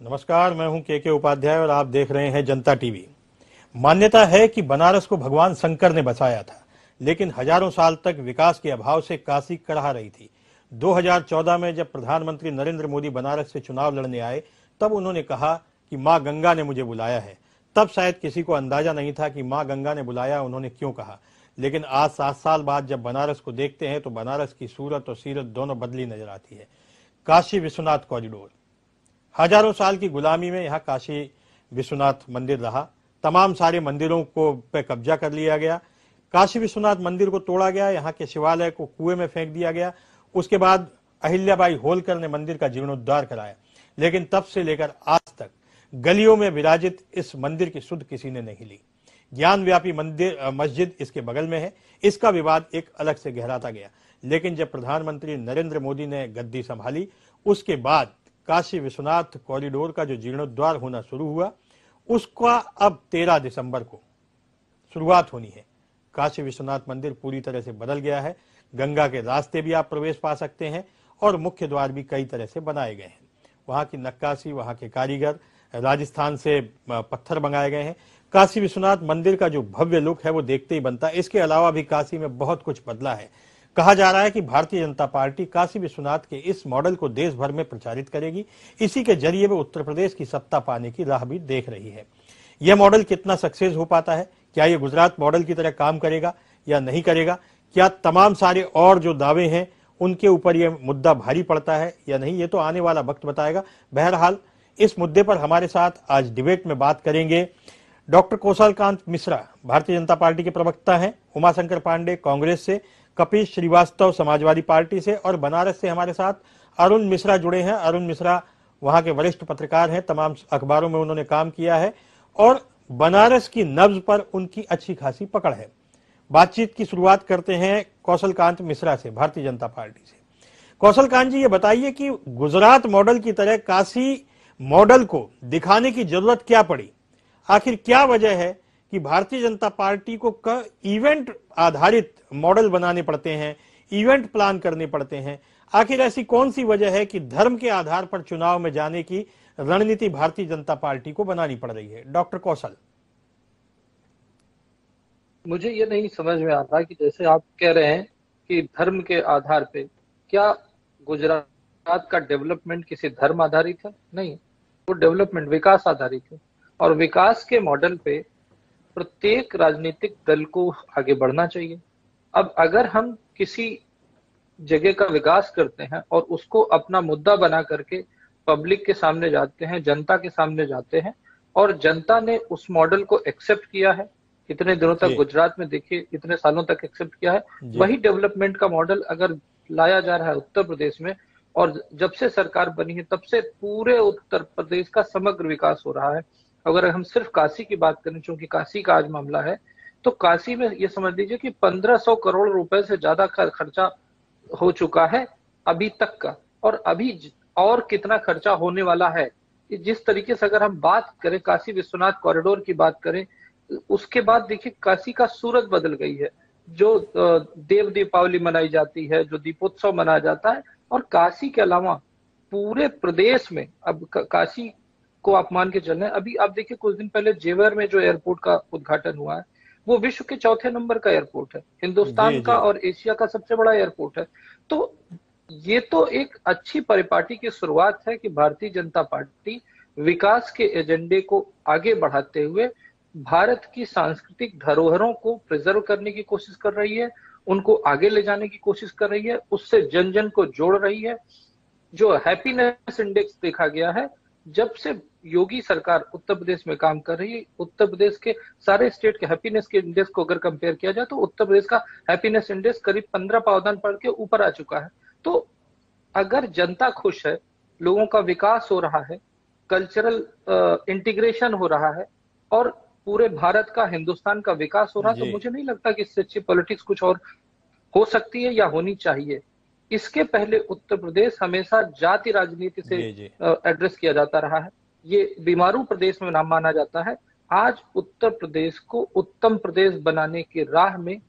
नमस्कार, मैं हूं के उपाध्याय और आप देख रहे हैं जनता टीवी। मान्यता है कि बनारस को भगवान शंकर ने बसाया था, लेकिन हजारों साल तक विकास के अभाव से काशी कड़हा रही थी। 2014 में जब प्रधानमंत्री नरेंद्र मोदी बनारस से चुनाव लड़ने आए, तब उन्होंने कहा कि मां गंगा ने मुझे बुलाया है। तब शायद किसी को अंदाजा नहीं था कि मां गंगा ने बुलाया उन्होंने क्यों कहा। लेकिन आज 7 साल बाद जब बनारस को देखते हैं तो बनारस की सूरत और सीरत दोनों बदली नजर आती है। काशी विश्वनाथ कॉरिडोर, हजारों साल की गुलामी में यहाँ काशी विश्वनाथ मंदिर रहा। तमाम सारे मंदिरों को पे कब्जा कर लिया गया। काशी विश्वनाथ मंदिर को तोड़ा गया, यहाँ के शिवालय को कुएं में फेंक दिया गया। उसके बाद अहिल्याबाई होलकर ने मंदिर का जीर्णोद्धार कराया, लेकिन तब से लेकर आज तक गलियों में विराजित इस मंदिर की सुध किसी ने नहीं ली। ज्ञान व्यापी मंदिर मस्जिद इसके बगल में है। इसका विवाद एक अलग से गहराता गया, लेकिन जब प्रधानमंत्री नरेंद्र मोदी ने गद्दी संभाली, उसके बाद काशी विश्वनाथ कॉरिडोर का जो जीर्णोद्धार होना शुरू हुआ, उसका अब 13 दिसंबर को शुरुआत होनी है। काशी विश्वनाथ मंदिर पूरी तरह से बदल गया है। गंगा के रास्ते भी आप प्रवेश पा सकते हैं और मुख्य द्वार भी कई तरह से बनाए गए हैं। वहां की नक्काशी, वहां के कारीगर राजस्थान से पत्थर मंगाए गए हैं। काशी विश्वनाथ मंदिर का जो भव्य लुक है वो देखते ही बनता है। इसके अलावा भी काशी में बहुत कुछ बदला है। कहा जा रहा है कि भारतीय जनता पार्टी काशी विश्वनाथ के इस मॉडल को देश भर में प्रचारित करेगी। इसी के जरिए वो उत्तर प्रदेश की सत्ता पाने की राह भी देख रही है। यह मॉडल कितना सक्सेस हो पाता है, क्या ये गुजरात मॉडल की तरह काम करेगा या नहीं करेगा, क्या तमाम सारे और जो दावे हैं उनके ऊपर यह मुद्दा भारी पड़ता है या नहीं, ये तो आने वाला वक्त बताएगा। बहरहाल इस मुद्दे पर हमारे साथ आज डिबेट में बात करेंगे डॉक्टर कौशलकांत मिश्रा, भारतीय जनता पार्टी के प्रवक्ता हैं, उमाशंकर पांडे कांग्रेस से, कपिल श्रीवास्तव समाजवादी पार्टी से, और बनारस से हमारे साथ अरुण मिश्रा जुड़े हैं। अरुण मिश्रा वहां के वरिष्ठ पत्रकार हैं, तमाम अखबारों में उन्होंने काम किया है और बनारस की नब्ज पर उनकी अच्छी खासी पकड़ है। बातचीत की शुरुआत करते हैं कौशलकांत मिश्रा से, भारतीय जनता पार्टी से। कौशलकांत जी, ये बताइए कि गुजरात मॉडल की तरह काशी मॉडल को दिखाने की जरूरत क्या पड़ी? आखिर क्या वजह है कि भारतीय जनता पार्टी को इवेंट आधारित मॉडल बनाने पड़ते हैं, इवेंट प्लान करने पड़ते हैं? आखिर ऐसी कौन सी वजह है कि धर्म के आधार पर चुनाव में जाने की रणनीति भारतीय जनता पार्टी को बनानी पड़ रही है? डॉक्टर कौशल, मुझे ये नहीं समझ में आता कि जैसे आप कह रहे हैं कि धर्म के आधार पे, क्या गुजरात का डेवलपमेंट किसी धर्म आधारित है? नहीं, वो डेवलपमेंट विकास आधारित है। और विकास के मॉडल पे प्रत्येक राजनीतिक दल को आगे बढ़ना चाहिए। अब अगर हम किसी जगह का विकास करते हैं और उसको अपना मुद्दा बना करके पब्लिक के सामने जाते हैं, जनता के सामने जाते हैं, और जनता ने उस मॉडल को एक्सेप्ट किया है, इतने दिनों तक गुजरात में देखिए, इतने सालों तक एक्सेप्ट किया है, वही डेवलपमेंट का मॉडल अगर लाया जा रहा है उत्तर प्रदेश में, और जब से सरकार बनी है तब से पूरे उत्तर प्रदेश का समग्र विकास हो रहा है। अगर हम सिर्फ काशी की बात करें, चूंकि काशी का आज मामला है, तो काशी में ये समझ लीजिए कि 1500 करोड़ रुपए से ज्यादा खर्चा हो चुका है अभी तक का, और अभी और कितना खर्चा होने वाला है। जिस तरीके से अगर हम बात करें काशी विश्वनाथ कॉरिडोर की बात करें, उसके बाद देखिए काशी का सूरत बदल गई है। जो देव दीपावली मनाई जाती है, जो दीपोत्सव मनाया जाता है, और काशी के अलावा पूरे प्रदेश में अब काशी को आप मान के चल रहे हैं। अभी आप देखिए कुछ दिन पहले जेवर में जो एयरपोर्ट का उद्घाटन हुआ है, वो विश्व के चौथे नंबर का एयरपोर्ट है, हिंदुस्तान का और एशिया का सबसे बड़ा एयरपोर्ट है। तो ये तो एक अच्छी परिपाटी की शुरुआत है कि भारतीय जनता पार्टी विकास के एजेंडे को आगे बढ़ाते हुए भारत की सांस्कृतिक धरोहरों को प्रिजर्व करने की कोशिश कर रही है, उनको आगे ले जाने की कोशिश कर रही है, उससे जन जन को जोड़ रही है। जो हैप्पीनेस इंडेक्स देखा गया है, जब से योगी सरकार उत्तर प्रदेश में काम कर रही है, उत्तर प्रदेश के सारे स्टेट के हैप्पीनेस के इंडेक्स को अगर कंपेयर किया जाए तो उत्तर प्रदेश का हैप्पीनेस इंडेक्स करीब 15 पावदान पढ़ के ऊपर आ चुका है। तो अगर जनता खुश है, लोगों का विकास हो रहा है, कल्चरल इंटीग्रेशन हो रहा है, और पूरे भारत का, हिंदुस्तान का विकास हो रहा है, तो मुझे नहीं लगता कि इससे अच्छी पॉलिटिक्स कुछ और हो सकती है या होनी चाहिए। इसके पहले उत्तर प्रदेश हमेशा जाति राजनीति से एड्रेस किया जाता रहा है, ये बीमारू प्रदेश में नाम माना जाता है। आज उत्तर प्रदेश को उत्तम प्रदेश बनाने की राह में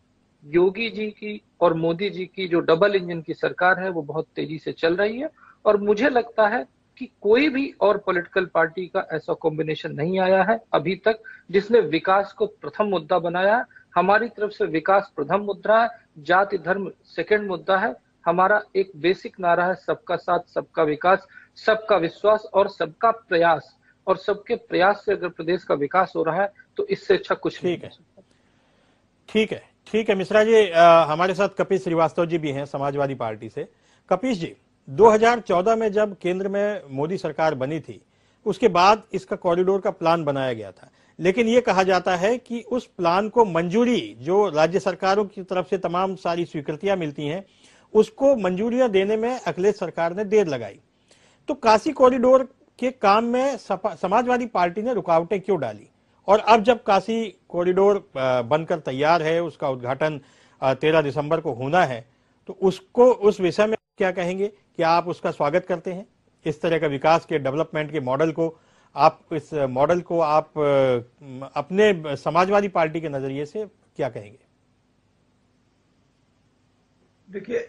योगी जी की और मोदी जी की जो डबल इंजन की सरकार है वो बहुत तेजी से चल रही है। और मुझे लगता है कि कोई भी और पॉलिटिकल पार्टी का ऐसा कॉम्बिनेशन नहीं आया है अभी तक जिसने विकास को प्रथम मुद्दा बनाया है। हमारी तरफ से विकास प्रथम मुद्दा है, जाति धर्म सेकंड मुद्दा है। हमारा एक बेसिक नारा है सबका साथ, सबका विकास, सबका विश्वास और सबका प्रयास। और सबके प्रयास से अगर प्रदेश का विकास हो रहा है तो इससे अच्छा कुछ नहीं है। ठीक है, ठीक है मिश्रा जी। हमारे साथ कपीश श्रीवास्तव जी भी हैं समाजवादी पार्टी से। कपीश जी, 2014 में जब केंद्र में मोदी सरकार बनी थी, उसके बाद इसका कॉरिडोर का प्लान बनाया गया था, लेकिन यह कहा जाता है कि उस प्लान को मंजूरी जो राज्य सरकारों की तरफ से तमाम सारी स्वीकृतियां मिलती हैं, उसको मंजूरियां देने में अखिलेश सरकार ने देर लगाई। तो काशी कॉरिडोर के काम में समाजवादी पार्टी ने रुकावटें क्यों डाली? और अब जब काशी कॉरिडोर बनकर तैयार है, उसका उद्घाटन 13 दिसंबर को होना है, तो उसको उस विषय में क्या कहेंगे? क्या आप उसका स्वागत करते हैं? इस तरह का विकास के डेवलपमेंट के मॉडल को आप अपने समाजवादी पार्टी के नजरिए से क्या कहेंगे? देखिए,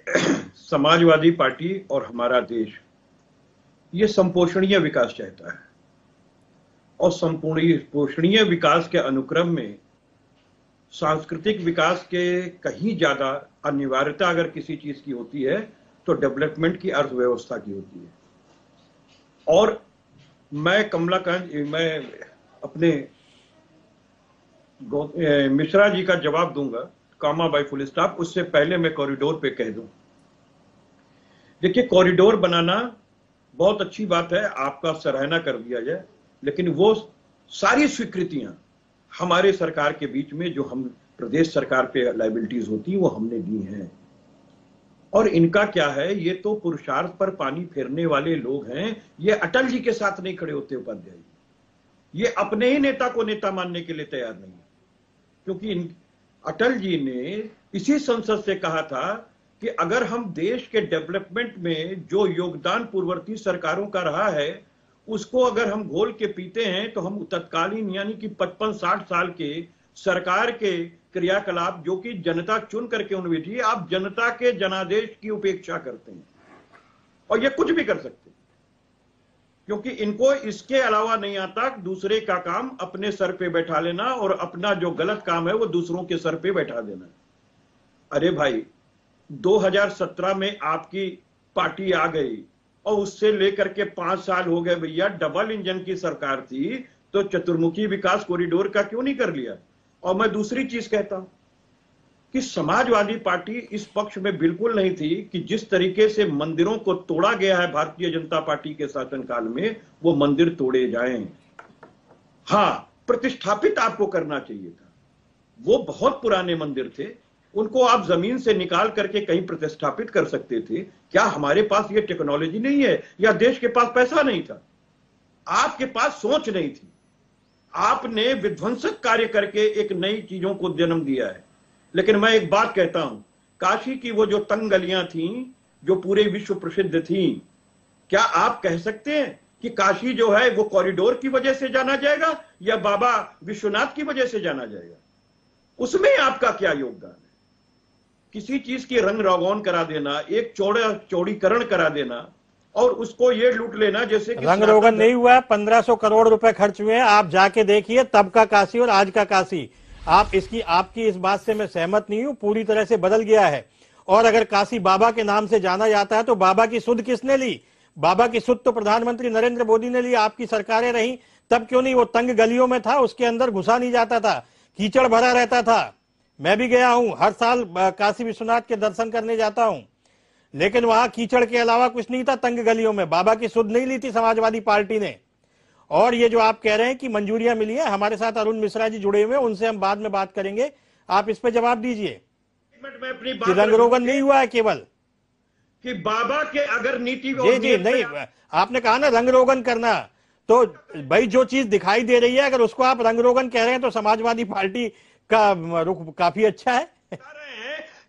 समाजवादी पार्टी और हमारा देश ये संपोषणीय विकास चाहता है और संपोषणीय विकास के अनुक्रम में सांस्कृतिक विकास के कहीं ज्यादा अनिवार्यता अगर किसी चीज की होती है तो डेवलपमेंट की अर्थव्यवस्था की होती है। और मैं अपने मिश्रा जी का जवाब दूंगा, कामा बाई फुल स्टॉप। उससे पहले मैं कॉरिडोर पे कह दूं, देखिए कॉरिडोर बनाना बहुत अच्छी बात है, आपका सराहना कर दिया जाए, लेकिन वो सारी स्वीकृतियां हमारे सरकार के बीच में जो हम प्रदेश सरकार पे लायबिलिटीज होती वो हमने दी हैं। और इनका क्या है, ये तो पुरुषार्थ पर पानी फेरने वाले लोग हैं। ये अटल जी के साथ नहीं खड़े होते उपाध्याय, ये अपने ही नेता को नेता मानने के लिए तैयार नहीं है। क्योंकि अटल जी ने इसी संसद से कहा था कि अगर हम देश के डेवलपमेंट में जो योगदान पूर्ववर्ती सरकारों का रहा है उसको अगर हम घोल के पीते हैं तो हम तत्कालीन यानी कि 55-60 साल के सरकार के क्रियाकलाप जो कि जनता चुन करके उन्हें भेजी, आप जनता के जनादेश की उपेक्षा करते हैं और ये कुछ भी कर सकते हैं, क्योंकि इनको इसके अलावा नहीं आता दूसरे का काम अपने सर पे बैठा लेना और अपना जो गलत काम है वो दूसरों के सर पे बैठा देना। अरे भाई, 2017 में आपकी पार्टी आ गई और उससे लेकर के 5 साल हो गए भैया, डबल इंजन की सरकार थी, तो चतुर्मुखी विकास कॉरिडोर का क्यों नहीं कर लिया? और मैं दूसरी चीज कहता हूं कि समाजवादी पार्टी इस पक्ष में बिल्कुल नहीं थी कि जिस तरीके से मंदिरों को तोड़ा गया है भारतीय जनता पार्टी के शासनकाल में, वो मंदिर तोड़े जाएं। हां, प्रतिष्ठापित आपको करना चाहिए था। वो बहुत पुराने मंदिर थे, उनको आप जमीन से निकाल करके कहीं प्रतिष्ठापित कर सकते थे। क्या हमारे पास ये टेक्नोलॉजी नहीं है या देश के पास पैसा नहीं था? आपके पास सोच नहीं थी। आपने विध्वंसक कार्य करके एक नई चीजों को जन्म दिया है। लेकिन मैं एक बात कहता हूं, काशी की वो जो तंग गलियां थीं जो पूरे विश्व प्रसिद्ध थीं, क्या आप कह सकते हैं कि काशी जो है वो कॉरिडोर की वजह से जाना जाएगा या बाबा विश्वनाथ की वजह से जाना जाएगा? उसमें आपका क्या योगदान है? किसी चीज की रंग रोगन करा देना, एक चौड़ीकरण करा देना और उसको ये लूट लेना जैसे कि रंग रोगन नहीं हुआ है। 1500 करोड़ रुपए खर्च हुए हैं। आप जाके देखिए तब का काशी और आज का काशी। आपकी इस बात से मैं सहमत नहीं हूं, पूरी तरह से बदल गया है। और अगर काशी बाबा के नाम से जाना जाता है तो बाबा की सुध किसने ली? बाबा की सुध तो प्रधानमंत्री नरेंद्र मोदी ने ली। आपकी सरकारें रही तब क्यों नहीं? वो तंग गलियों में था, उसके अंदर घुसा नहीं जाता था, कीचड़ भरा रहता था। मैं भी गया हूं, हर साल काशी विश्वनाथ के दर्शन करने जाता हूं, लेकिन वहां कीचड़ के अलावा कुछ नहीं था तंग गलियों में। बाबा की सुध नहीं ली थी समाजवादी पार्टी ने। और ये जो आप कह रहे हैं कि मंजूरियां मिली है, हमारे साथ अरुण मिश्रा जी जुड़े हुए हैं, उनसे हम बाद में बात करेंगे। आप इस पे जवाब दीजिए कि रंग रोगन नहीं हुआ है केवल कि बाबा के अगर नीति जी नहीं, आपने कहा ना रंग रोगन करना, तो भाई जो चीज दिखाई दे रही है अगर उसको आप रंग रोगन कह रहे हैं तो समाजवादी पार्टी का रुख काफी अच्छा है।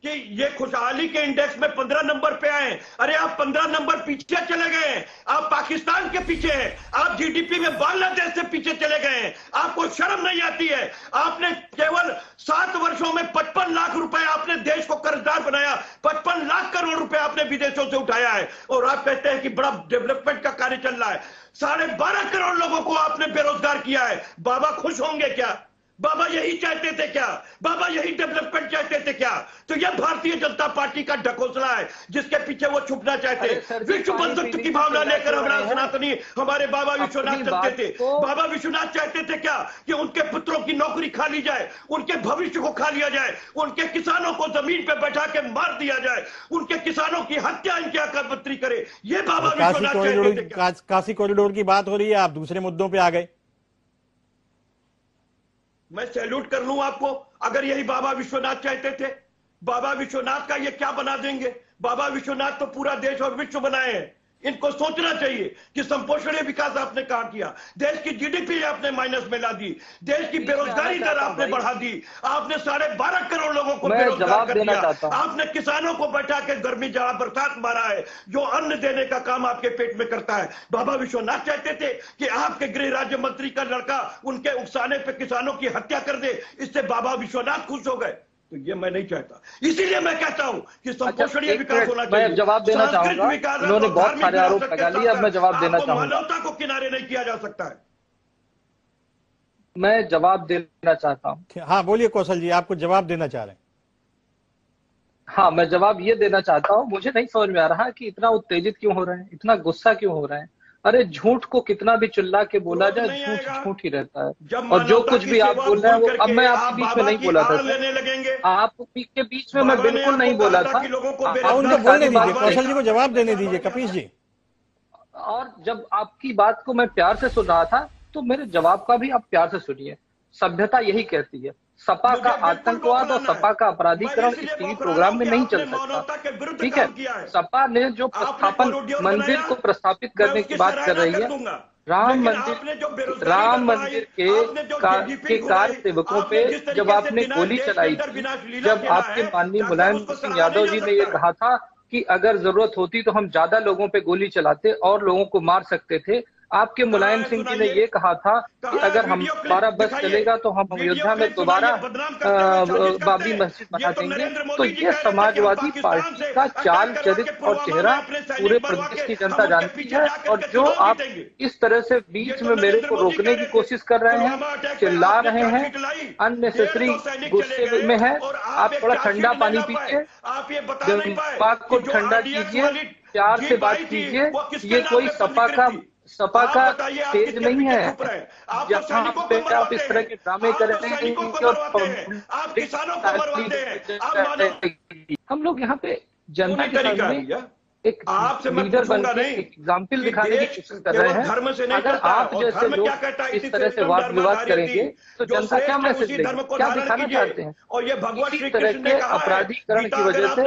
कि ये खुशहाली के इंडेक्स में 15 नंबर पे आए। अरे आप 15 नंबर पीछे चले गए हैं, आप पाकिस्तान के पीछे हैं, आप जीडीपी में बांग्लादेश से पीछे चले गए हैं। आपको शर्म नहीं आती है? आपने केवल 7 वर्षों में 55 लाख रुपए आपने देश को कर्जदार बनाया, 55 लाख करोड़ रुपए आपने विदेशों से उठाया है, और आप कहते हैं कि बड़ा डेवलपमेंट का कार्य चल रहा है। 12.5 करोड़ लोगों को आपने बेरोजगार किया है। बाबा खुश होंगे क्या? बाबा यही चाहते थे क्या? बाबा यही डेवलपमेंट चाहते थे क्या? तो यह भारतीय जनता पार्टी का ढकोसला है जिसके पीछे वो छुपना चाहते हैं। विश्व बंधुत्व की भावना लेकर हमारा सनातनी हमारे बाबा विश्वनाथ चलते थे। बाबा विश्वनाथ चाहते थे क्या? कि उनके पुत्रों की नौकरी खा ली जाए, उनके भविष्य को खा लिया जाए, उनके किसानों को जमीन पे बैठा के मार दिया जाए, उनके किसानों की हत्या इनकी आकाशबंदी करे। ये बाबा विश्वनाथ चाहते थे क्या? काशी कॉरिडोर की बात हो रही है, आप दूसरे मुद्दों पे आ गए। मैं सैल्यूट कर लूं आपको अगर यही बाबा विश्वनाथ चाहते थे। बाबा विश्वनाथ का ये क्या बना देंगे? बाबा विश्वनाथ तो पूरा देश और विश्व बनाए हैं। इनको सोचना चाहिए कि संपोषणीय विकास आपने कहां किया? देश की जीडीपी आपने माइनस में ला दी, देश की बेरोजगारी दर आपने बढ़ा दी, आपने 12.5 करोड़ लोगों को बेरोजगार कर दिया, आपने किसानों को बैठा के गर्मी जाड़ा बरसात मारा है, जो अन्न देने का काम आपके पेट में करता है। बाबा विश्वनाथ चाहते थे कि आपके गृह राज्य मंत्री का लड़का उनके उकसाने पे किसानों की हत्या कर दे, इससे बाबा विश्वनाथ खुश हो गए। तो ये मैं नहीं चाहता, इसीलिए मैं कहता हूं कि संपोषणीय विकास होना चाहिए। मैं जवाब देना चाहूंगा, उन्होंने बहुत सारे आरोप लगा लिए, अब मैं जवाब देना चाहूंगा। मानवता को किनारे नहीं किया जा सकता है। मैं जवाब देना चाहता हूं। हाँ बोलिए कौशल जी, आपको जवाब देना चाह रहे हैं। हाँ, मैं जवाब ये देना चाहता हूँ, मुझे नहीं समझ में आ रहा कि इतना उत्तेजित क्यों हो रहे हैं, इतना गुस्सा क्यों हो रहे हैं। अरे झूठ को कितना भी चिल्ला के बोला जाए, झूठ झूठ ही रहता है। और जो कुछ भी आप बोल रहे हैं वो, अब मैं आपके बीच में नहीं बोला था, आपके बीच में मैं बिल्कुल नहीं बोला था। उनको बोलने दीजिए, कौशल जी को जवाब देने दीजिए। कपीश जी, और जब आपकी बात को मैं प्यार से सुन रहा था तो मेरे जवाब का भी आप प्यार से सुनिए। सभ्यता यही कहती है, सपा का आतंकवाद और सपा का अपराधीकरण इस टीवी प्रोग्राम में नहीं चल सकता। ठीक है, सपा ने जो प्रस्थापन मंदिर को प्रस्थापित करने की बात कर रही है, राम मंदिर के कार सेवकों पे जब आपने गोली चलाई थी, जब आपके माननीय मुलायम सिंह यादव जी ने ये कहा था कि अगर जरूरत होती तो हम ज्यादा लोगों पे गोली चलाते और लोगों को मार सकते थे, आपके मुलायम सिंह जी ने ये कहा था कि अगर हमारा बस चलेगा तो हम अयोध्या में दोबारा बाबरी मस्जिद बना देंगे। तो ये समाजवादी पार्टी का चाल चरित्र और चेहरा पूरे प्रदेश की जनता जानती है। और जो आप इस तरह से बीच में मेरे को रोकने की कोशिश कर रहे हैं, चिल्ला रहे हैं, अननेसेसरी गुस्से में है, आप थोड़ा ठंडा पानी पीजिए, दिमाग को ठंडा कीजिए, प्यार से बात कीजिए। ये कोई सपा का स्टेज नहीं है जहाँ पे आप इस तरह के ड्रामे कर रहे हैं। हम लोग यहाँ पे जनता के सामने एक लीडर बनकर एक एग्जाम्पल दिखाने की कोशिश कर रहे हैं। अगर आप जैसे लोग इस तरह से वाद विवाद करेंगे तो जनता क्या मैसेज देगी, क्या दिखाना चाहते हैं? और ये भगवान इसी तरह के अपराधीकरण की वजह से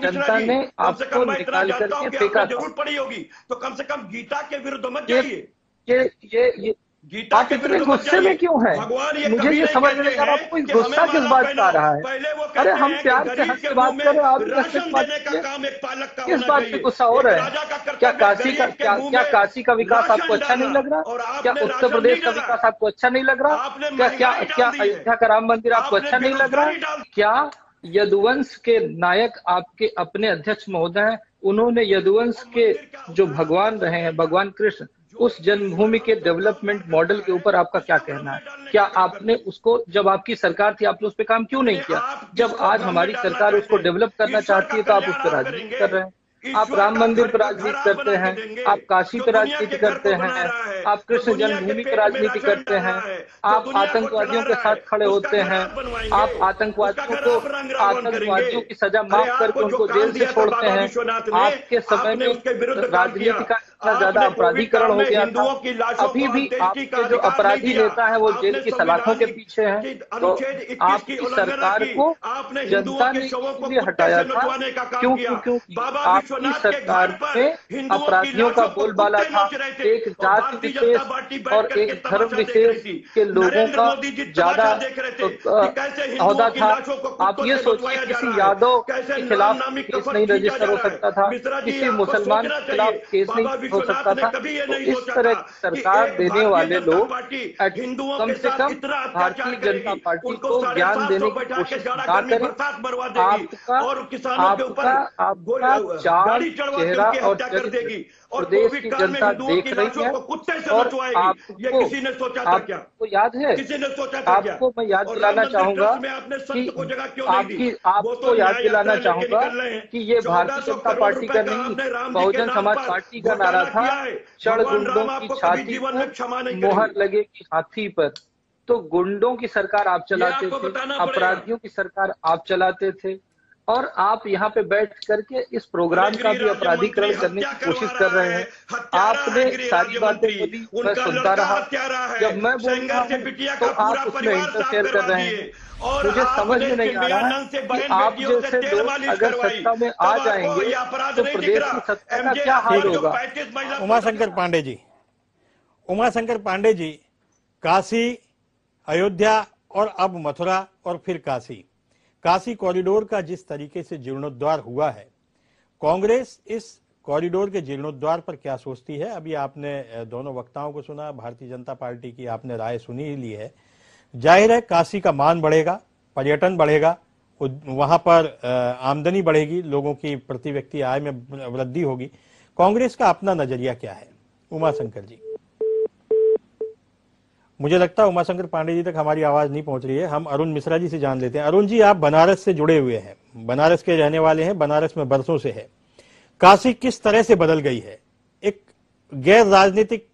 जनता ने आपको निकाल करके फेंका था। जरूर पड़ी होगी तो कम से कम गीता के विरुद्ध मत जाइए। ये आप इतने गुस्से में क्यों हैं? मुझे ये समझ में नहीं आ रहा, आपको गुस्सा किस बात का आ रहा है? अरे हम प्यार से हंस के बात करें, आप किस बात पे गुस्सा हो रहे हैं? क्या काशी का विकास आपको अच्छा नहीं लग रहा? क्या उत्तर प्रदेश का विकास आपको अच्छा नहीं लग रहा? क्या अयोध्या का राम मंदिर आपको अच्छा नहीं लग रहा? क्या यदुवंश के नायक आपके अपने अध्यक्ष महोदय हैं, उन्होंने यदुवंश के जो भगवान रहे हैं, भगवान कृष्ण, उस जन्मभूमि के डेवलपमेंट मॉडल के ऊपर आपका क्या कहना है? क्या आपने उसको, जब आपकी सरकार थी, आपने उस पर काम क्यों नहीं किया? जब आज हमारी सरकार उसको डेवलप करना चाहती है तो आप उस पर राजनीति कर रहे हैं। आप राम मंदिर पर राजनीति करते हैं, आप काशी पर राजनीति करते हैं, आप कृष्ण जन्मभूमि पर राजनीति करते हैं, आप आतंकवादियों के साथ खड़े होते हैं, आप आतंकवादियों की सजा माफ करके उनको जेल से छोड़ते हैं। आपके समय में राजनीति का इतना ज्यादा अपराधीकरण हो गया था, अभी भी आपके जो अपराधी नेता है वो जेल की सलाखों के पीछे हैं। तो आपकी सरकार को जनता ने इसलिए हटाया था क्योंकि आपकी सरकार में अपराधियों का बोलबाला था, एक जाति विशेष और एक धर्म विशेष के लोगों का ज्यादा औहदा था। आप ये सोचिए, किसी यादव के खिलाफ केस नहीं रजिस्टर हो सकता था, किसी मुसलमान के खिलाफ केस नहीं हो सकता था। तो इस तरह की सरकार देने वाले लोग कम से कम भारतीय जनता पार्टी को ज्ञान देने की कोशिश ना करें। आपका चाल, चेहरा और चरित्र प्रदेश की जनता देख रही है। और आपको याद है, आपको मैं याद दिलाना चाहूंगा कि आपको याद दिलाना चाहूंगा कि ये भारतीय जनता पार्टी का नहीं, बहुजन समाज पार्टी का नारा था, चढ़ गुंडों की छाती पर, मोहर लगेगी हाथी पर। तो गुंडों की सरकार आप चलाते थे, अपराधियों की सरकार आप चलाते थे, और आप यहाँ पे बैठ करके इस प्रोग्राम का भी अपराधीकरण करने की कोशिश कर रहे हैं। आपने सारी बातें बोली, मैं सुनता रहा, जब मैं बोल रहा हूँ तो आप उसमें इंटरफेयर कर रहे हैं। मुझे समझ में नहीं आ रहा कि आप जैसे लोग अगर सत्ता में आ जाएंगे तो प्रदेश की सत्ता का क्या हाल होगा। उमाशंकर पांडे जी, काशी, अयोध्या और अब मथुरा और फिर काशी कॉरिडोर का जिस तरीके से जीर्णोद्धार हुआ है, कांग्रेस इस कॉरिडोर के जीर्णोद्धार पर क्या सोचती है? अभी आपने दोनों वक्ताओं को सुना, भारतीय जनता पार्टी की आपने राय सुनी ही ली है। जाहिर है काशी का मान बढ़ेगा, पर्यटन बढ़ेगा, वहां पर आमदनी बढ़ेगी, लोगों की प्रति व्यक्ति आय में वृद्धि होगी। कांग्रेस का अपना नजरिया क्या है? उमाशंकर जी। मुझे लगता है उमाशंकर पांडे जी तक हमारी आवाज नहीं पहुंच रही है। हम अरुण मिश्रा जी से जान लेते हैं। अरुण जी, आप बनारस से जुड़े हुए हैं, बनारस के रहने वाले हैं, बनारस में बरसों से है। काशी किस तरह से बदल गई है? एक गैर राजनीतिक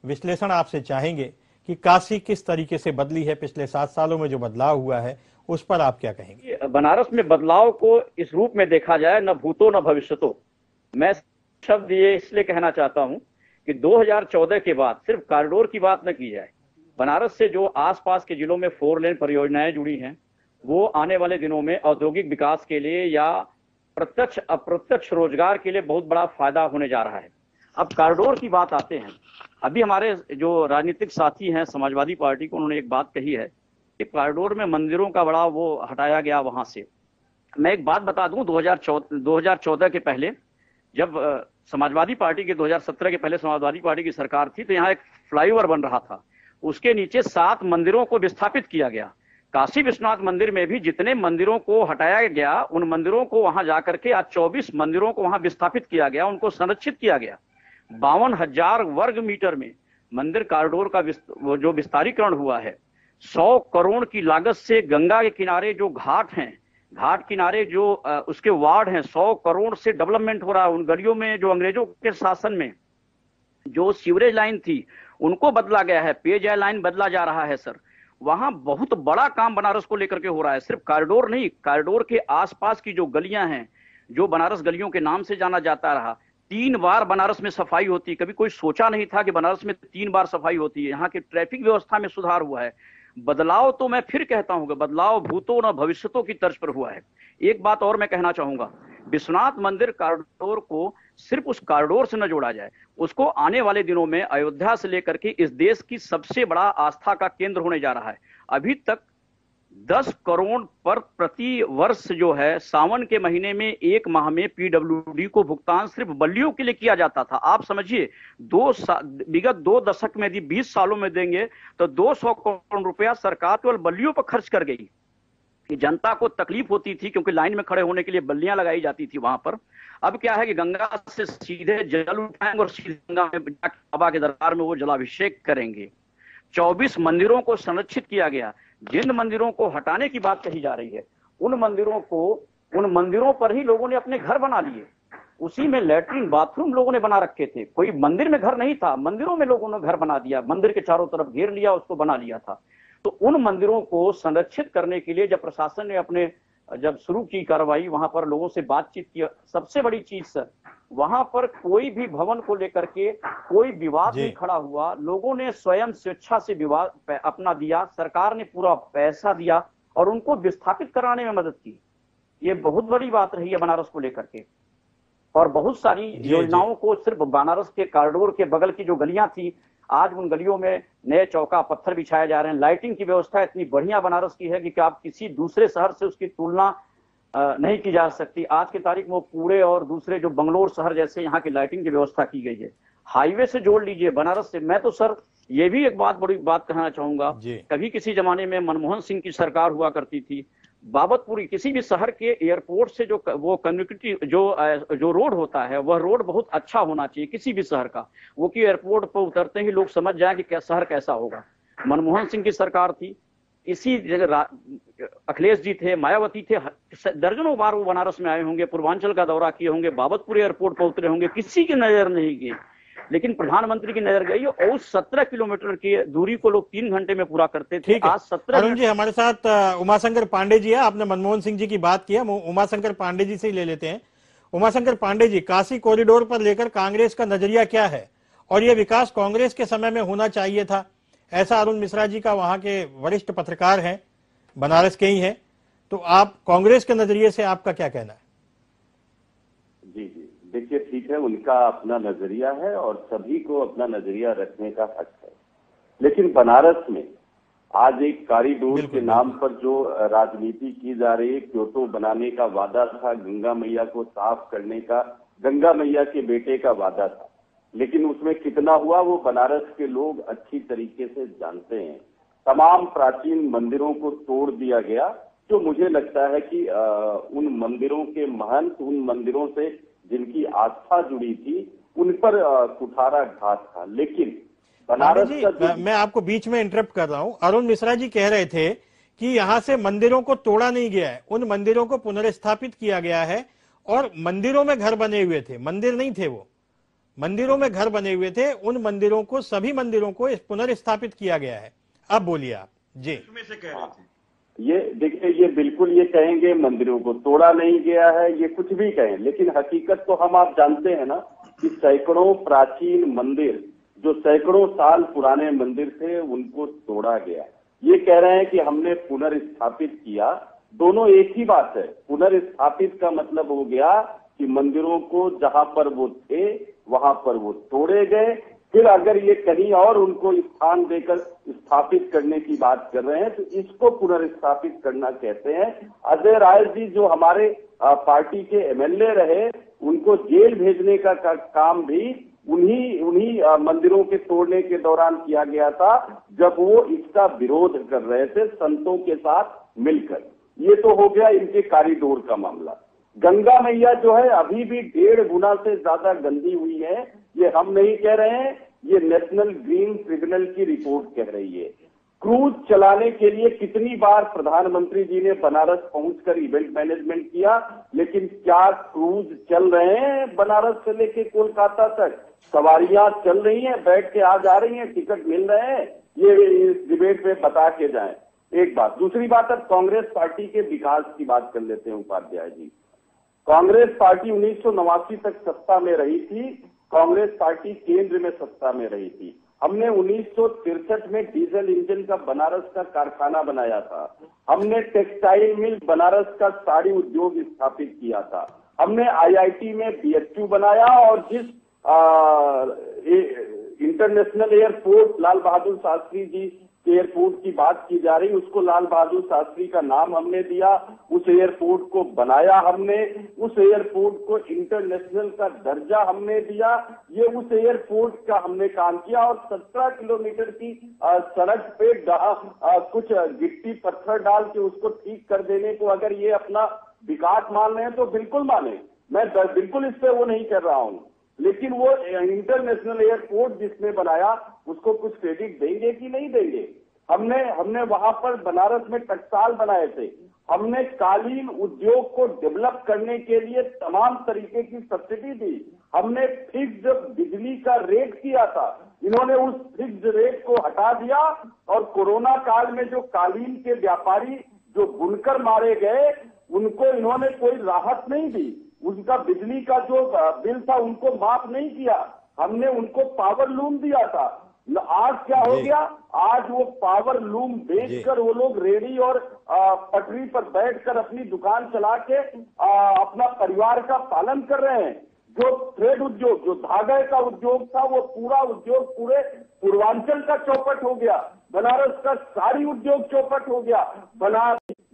विश्लेषण आपसे चाहेंगे कि काशी किस तरीके से बदली है, पिछले 7 सालों में जो बदलाव हुआ है उस पर आप क्या कहेंगे? बनारस में बदलाव को इस रूप में देखा जाए, न भूतो न भविष्यतो। मैं शब्द ये इसलिए कहना चाहता हूं कि 2014 के बाद सिर्फ कॉरिडोर की बात न की जाए, बनारस से जो आसपास के जिलों में 4 लेन परियोजनाएं जुड़ी हैं, वो आने वाले दिनों में औद्योगिक विकास के लिए या प्रत्यक्ष अप्रत्यक्ष रोजगार के लिए बहुत बड़ा फायदा होने जा रहा है। अब कॉरिडोर की बात आते हैं। अभी हमारे जो राजनीतिक साथी हैं समाजवादी पार्टी को, उन्होंने एक बात कही है कि कॉरिडोर में मंदिरों का बड़ा वो हटाया गया वहां से। मैं एक बात बता दूं, 2014 के पहले जब समाजवादी पार्टी के 2017 के पहले समाजवादी पार्टी की सरकार थी, तो यहाँ एक फ्लाईओवर बन रहा था, उसके नीचे 7 मंदिरों को विस्थापित किया गया। काशी विश्वनाथ मंदिर में भी जितने मंदिरों को हटाया गया, उन मंदिरों को वहां जाकर के आज 24 मंदिरों को वहां विस्थापित किया गया, उनको संरक्षित किया गया। 52,000 वर्ग मीटर में मंदिर कॉरिडोर का जो विस्तारीकरण हुआ है, 100 करोड़ की लागत से गंगा के किनारे जो घाट हैं, घाट किनारे जो उसके वार्ड हैं, 100 करोड़ से डेवलपमेंट हो रहा है। उन गलियों में जो अंग्रेजों के शासन में जो सीवरेज लाइन थी उनको बदला गया है, पेयजल लाइन बदला जा रहा है। सर, वहां बहुत बड़ा काम बनारस को लेकर के हो रहा है। सिर्फ कॉरिडोर नहीं, कॉरिडोर के आसपास की जो गलियां हैं, जो बनारस गलियों के नाम से जाना जाता रहा, 3 बार बनारस में सफाई होती। कभी कोई सोचा नहीं था कि बनारस में 3 बार सफाई होती है। यहाँ की ट्रैफिक व्यवस्था में सुधार हुआ है। बदलाव तो मैं फिर कहता हूं, बदलाव भूतों न भविष्यतों की तर्ज पर हुआ है। एक बात और मैं कहना चाहूंगा, विश्वनाथ मंदिर कॉरिडोर को सिर्फ उस कॉरिडोर से न जोड़ा जाए, उसको आने वाले दिनों में अयोध्या से लेकर के इस देश की सबसे बड़ा आस्था का केंद्र होने जा रहा है। अभी तक 10 करोड़ पर प्रति वर्ष जो है, सावन के महीने में 1 माह में पीडब्ल्यूडी को भुगतान सिर्फ बल्लियों के लिए किया जाता था। आप समझिए, विगत 2 दशक में यदि 20 सालों में देंगे तो 200 करोड़ रुपया सरकार केवल बल्लियों पर खर्च कर गई। जनता को तकलीफ होती थी क्योंकि लाइन में खड़े होने के लिए बल्लियां लगाई जाती थी वहां पर। अब क्या है कि गंगा से सीधे जल उठाएंगे और सीधे गंगा में बाबा के दरबार में वो जलाभिषेक करेंगे। 24 मंदिरों को संरक्षित किया गया। जिन मंदिरों को हटाने की बात कही जा रही है, उन मंदिरों पर ही लोगों ने अपने घर बना लिए। उसी में लैट्रिन बाथरूम लोगों ने बना रखे थे। कोई मंदिर में घर नहीं था, मंदिरों में लोगों ने घर बना दिया, मंदिर के चारों तरफ घेर लिया, उसको बना लिया था। तो उन मंदिरों को संरक्षित करने के लिए जब प्रशासन ने अपने जब शुरू की कार्रवाई, वहां पर लोगों से बातचीत की। सबसे बड़ी चीज सर, वहां पर कोई भी भवन को लेकर के कोई विवाद नहीं खड़ा हुआ। लोगों ने स्वयं स्वेच्छा से विवाद अपना दिया, सरकार ने पूरा पैसा दिया और उनको विस्थापित कराने में मदद की। ये बहुत बड़ी बात रही है बनारस को लेकर के। और बहुत सारी योजनाओं को सिर्फ बनारस के कॉरिडोर के बगल की जो गलियां थी, आज उन गलियों में नए चौका पत्थर बिछाए जा रहे हैं। लाइटिंग की व्यवस्था इतनी बढ़िया बनारस की है कि आप किसी दूसरे शहर से उसकी तुलना नहीं की जा सकती। आज की तारीख में वो पुणे और दूसरे जो बंगलोर शहर जैसे यहाँ की लाइटिंग की व्यवस्था की गई है। हाईवे से जोड़ लीजिए बनारस से। मैं तो सर ये भी एक बड़ी बात कहना चाहूंगा, कभी किसी जमाने में मनमोहन सिंह की सरकार हुआ करती थी, बाबतपुरी किसी भी शहर के एयरपोर्ट से जो वो कम्युनिटी जो रोड होता है, वह रोड बहुत अच्छा होना चाहिए किसी भी शहर का, वो कि एयरपोर्ट पर उतरते ही लोग समझ जाए कि क्या शहर कैसा होगा। मनमोहन सिंह की सरकार थी, इसी जगह अखिलेश जी थे, मायावती थे, दर्जनों बार वो बनारस में आए होंगे, पूर्वांचल का दौरा किए होंगे, बाबतपुर एयरपोर्ट पर उतरे होंगे, किसी की नजर नहीं गई। लेकिन प्रधानमंत्री की नजर गई और 17 किलोमीटर की दूरी को लोग 3 घंटे में पूरा करते थे। आज 17 अरुण जी हमारे साथ उमाशंकर पांडे जी है। आपने मनमोहन सिंह जी की बात की है, उमाशंकर पांडे जी से ही ले लेते हैं। उमाशंकर पांडे जी, काशी कॉरिडोर पर लेकर कांग्रेस का नजरिया क्या है और यह विकास कांग्रेस के समय में होना चाहिए था, ऐसा अरुण मिश्रा जी का, वहां के वरिष्ठ पत्रकार हैं, बनारस के ही हैं, तो आप कांग्रेस के नजरिए से आपका क्या कहना है? जी जी, देखिए ठीक है, उनका अपना नजरिया है और सभी को अपना नजरिया रखने का हक है। लेकिन बनारस में आज एक कॉरिडोर के नाम पर जो राजनीति की जा रही है, क्योटो बनाने का वादा था, गंगा मैया को साफ करने का, गंगा मैया के बेटे का वादा था, लेकिन उसमें कितना हुआ वो बनारस के लोग अच्छी तरीके से जानते हैं। तमाम प्राचीन मंदिरों को तोड़ दिया गया, जो मुझे लगता है कि उन मंदिरों के महंत, उन मंदिरों से जिनकी आस्था जुड़ी थी, उन पर कुठारा घात था। लेकिन बनारस का मैं आपको बीच में इंटरप्ट कर रहा हूं। अरुण मिश्रा जी कह रहे थे कि यहां से मंदिरों को तोड़ा नहीं गया है, उन मंदिरों को पुनर्स्थापित किया गया है और मंदिरों में घर बने हुए थे, मंदिर नहीं थे वो, मंदिरों में घर बने हुए थे, उन मंदिरों को, सभी मंदिरों को पुनर्स्थापित किया गया है। अब बोलिए आप जी। इसमें से कह रहे थे ये देखिए, ये बिल्कुल ये कहेंगे मंदिरों को तोड़ा नहीं गया है, ये कुछ भी कहें, लेकिन हकीकत तो हम आप जानते हैं ना कि सैकड़ों प्राचीन मंदिर, जो सैकड़ों साल पुराने मंदिर थे, उनको तोड़ा गया। ये कह रहे हैं कि हमने पुनर्स्थापित किया, दोनों एक ही बात है। पुनर्स्थापित का मतलब हो गया कि मंदिरों को जहां पर वो थे वहां पर वो तोड़े गए, फिर अगर ये कहीं और उनको स्थान देकर स्थापित करने की बात कर रहे हैं तो इसको पुनर्स्थापित करना कहते हैं। अजय राय जी जो हमारे पार्टी के एमएलए रहे, उनको जेल भेजने का काम भी उन्हीं मंदिरों के तोड़ने के दौरान किया गया था, जब वो इसका विरोध कर रहे थे संतों के साथ मिलकर। ये तो हो गया इनके कॉरिडोर का मामला। गंगा मैया जो है अभी भी 1.5 गुना से ज्यादा गंदी हुई है, ये हम नहीं कह रहे हैं, ये नेशनल ग्रीन ट्रिब्यूनल की रिपोर्ट कह रही है। क्रूज चलाने के लिए कितनी बार प्रधानमंत्री जी ने बनारस पहुंचकर इवेंट मैनेजमेंट किया, लेकिन क्या क्रूज चल रहे हैं बनारस से लेके कोलकाता तक? सवारियां चल रही हैं, बैठ के आ जा रही हैं, टिकट मिल रहे हैं? ये इस डिबेट में बता के जाएं। एक बात। दूसरी बात, अब कांग्रेस पार्टी के विकास की बात कर लेते हैं उपाध्याय जी। कांग्रेस पार्टी 1989 तक सत्ता में रही थी, कांग्रेस पार्टी केंद्र में सत्ता में रही थी। हमने 1963 में डीजल इंजन का बनारस का कारखाना बनाया था, हमने टेक्सटाइल मिल बनारस का साड़ी उद्योग स्थापित किया था, हमने आईआईटी में बीएचयू बनाया, और जिस international airport Lal Bahadur Shastri ji airport की बात की जा रही, उसको लाल बहादुर शास्त्री का नाम हमने दिया, उस एयरपोर्ट को बनाया हमने, उस एयरपोर्ट को इंटरनेशनल का दर्जा हमने दिया, ये उस एयरपोर्ट का हमने काम किया। और 17 किलोमीटर की सड़क पे कुछ गिट्टी पत्थर डाल के उसको ठीक कर देने को अगर ये अपना विकास मान रहे हैं तो बिल्कुल माने, मैं बिल्कुल इस पे वो नहीं कर रहा हूँ, लेकिन वो इंटरनेशनल एयरपोर्ट जिसने बनाया उसको कुछ क्रेडिट देंगे कि नहीं देंगे? हमने वहां पर बनारस में टकसाल बनाए थे, हमने कालीन उद्योग को डेवलप करने के लिए तमाम तरीके की सब्सिडी दी, हमने फिक्स्ड बिजली का रेट किया था, इन्होंने उस फिक्स्ड रेट को हटा दिया। और कोरोना काल में जो कालीन के व्यापारी जो बुनकर मारे गए, उनको इन्होंने कोई राहत नहीं दी, उनका बिजली का जो बिल था उनको माफ नहीं किया, हमने उनको पावर लूम दिया था। आज क्या हो गया, आज वो पावर लूम बेचकर वो लोग रेडी और पटरी पर बैठकर अपनी दुकान चला के अपना परिवार का पालन कर रहे हैं। जो थ्रेड उद्योग, जो धागे का उद्योग था, वो पूरा उद्योग पूरे पूर्वांचल का चौपट हो गया, बनारस का सारी उद्योग चौपट हो गया।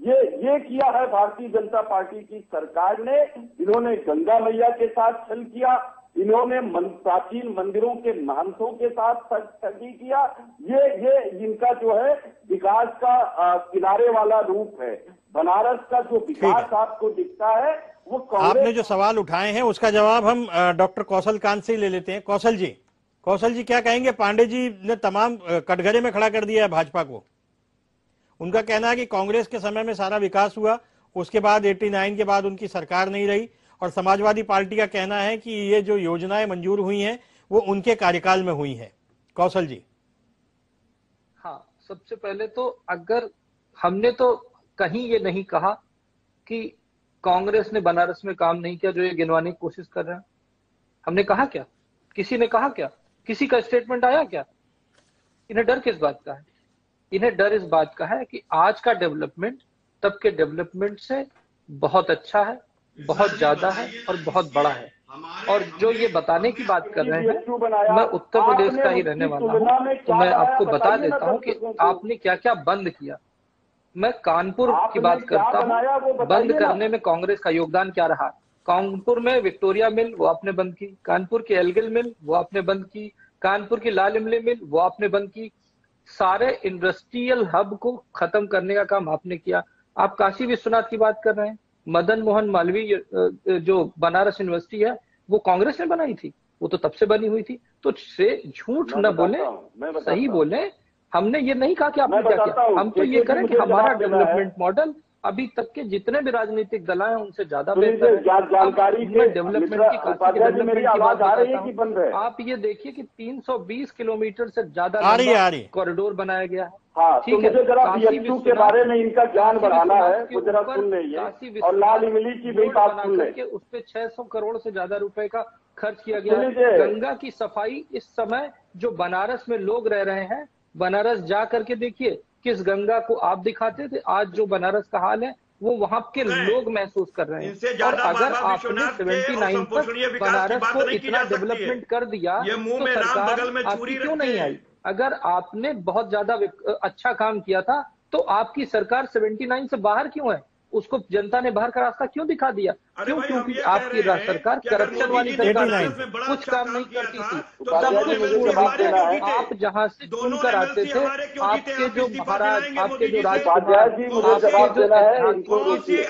ये किया है भारतीय जनता पार्टी की सरकार ने। इन्होंने गंगा मैया के साथ छल किया, इन्होंने प्राचीन मंदिरों के महंतों के साथ ठगी किया। ये इनका जो है विकास का किनारे वाला रूप है। बनारस का जो विकास आपको दिखता है वो आपने जो सवाल उठाए हैं उसका जवाब हम डॉक्टर कौशल कांत से ही ले लेते हैं। कौशल जी क्या कहेंगे? पांडे जी ने तमाम कटघरे में खड़ा कर दिया है भाजपा को। उनका कहना है कि कांग्रेस के समय में सारा विकास हुआ, उसके बाद 89 के बाद उनकी सरकार नहीं रही, और समाजवादी पार्टी का कहना है कि ये जो योजनाएं मंजूर हुई हैं वो उनके कार्यकाल में हुई हैं। कौशल जी। हाँ, सबसे पहले तो अगर हमने तो कहीं ये नहीं कहा कि कांग्रेस ने बनारस में काम नहीं किया जो ये गिनवाने की कोशिश कर रहे हैं। हमने कहा क्या? किसी ने कहा क्या? किसी का स्टेटमेंट आया क्या? इन्हें डर किस बात का है? इन्हें डर इस बात का है कि आज का डेवलपमेंट तब के डेवलपमेंट से बहुत अच्छा है, बहुत ज्यादा है और बहुत बड़ा है। और जो ये बताने की बात कर रहे हैं, मैं उत्तर प्रदेश का ही रहने वाला हूँ, तो मैं आपको बता देता हूँ कि आपने क्या क्या बंद किया। मैं कानपुर की बात करता हूँ, बंद करने में कांग्रेस का योगदान क्या रहा। कानपुर में विक्टोरिया मिल वो आपने बंद की, कानपुर की एल्गिल मिल वो आपने बंद की, कानपुर की लाल इमली मिल वो आपने बंद की। सारे इंडस्ट्रियल हब को खत्म करने का काम आपने किया। आप काशी विश्वनाथ की बात कर रहे हैं, मदन मोहन मालवीय जो बनारस यूनिवर्सिटी है वो कांग्रेस ने बनाई थी, वो तो तब से बनी हुई थी। तो झूठ न बोले, सही बोले। हमने ये नहीं कहा कि आपने क्या किया, हम तो ये करें कि हमारा डेवलपमेंट मॉडल अभी तक के जितने भी राजनीतिक दल हैं उनसे ज्यादा बेहतर है। जानकारी मैं डेवलपमेंट की बात करता हूं। आप ये देखिए कि 320 किलोमीटर से ज्यादा कॉरिडोर बनाया गया है। हाँ, तो मुझे जरा BHU के बारे में इनका ज्ञान बढ़ाना है, वो जरा सुन लीजिए, और लाल इमली की भी बात सुन लें। उस पे 600 करोड़ से ज्यादा रुपए का खर्च किया गया है। गंगा की सफाई इस समय जो बनारस में लोग रह रहे हैं, बनारस जा करके देखिए किस गंगा को आप दिखाते थे, आज जो बनारस का हाल है वो वहां के लोग महसूस कर रहे हैं। और अगर आपने 79 तक बनारस को इतना डेवलपमेंट कर दिया तो सरकार आपकी क्यों नहीं आई? अगर आपने बहुत ज्यादा अच्छा काम किया था तो आपकी सरकार 79 से बाहर क्यों है? उसको जनता ने बाहर का रास्ता क्यों दिखा दिया? क्यों? क्योंकि आपकी सरकार करप्शन वाली सरकार कुछ काम नहीं करती थी, सब कुछ आप जहां से चुनकर आते थे, आपके जो महाराज, आपके जो राजकुमार,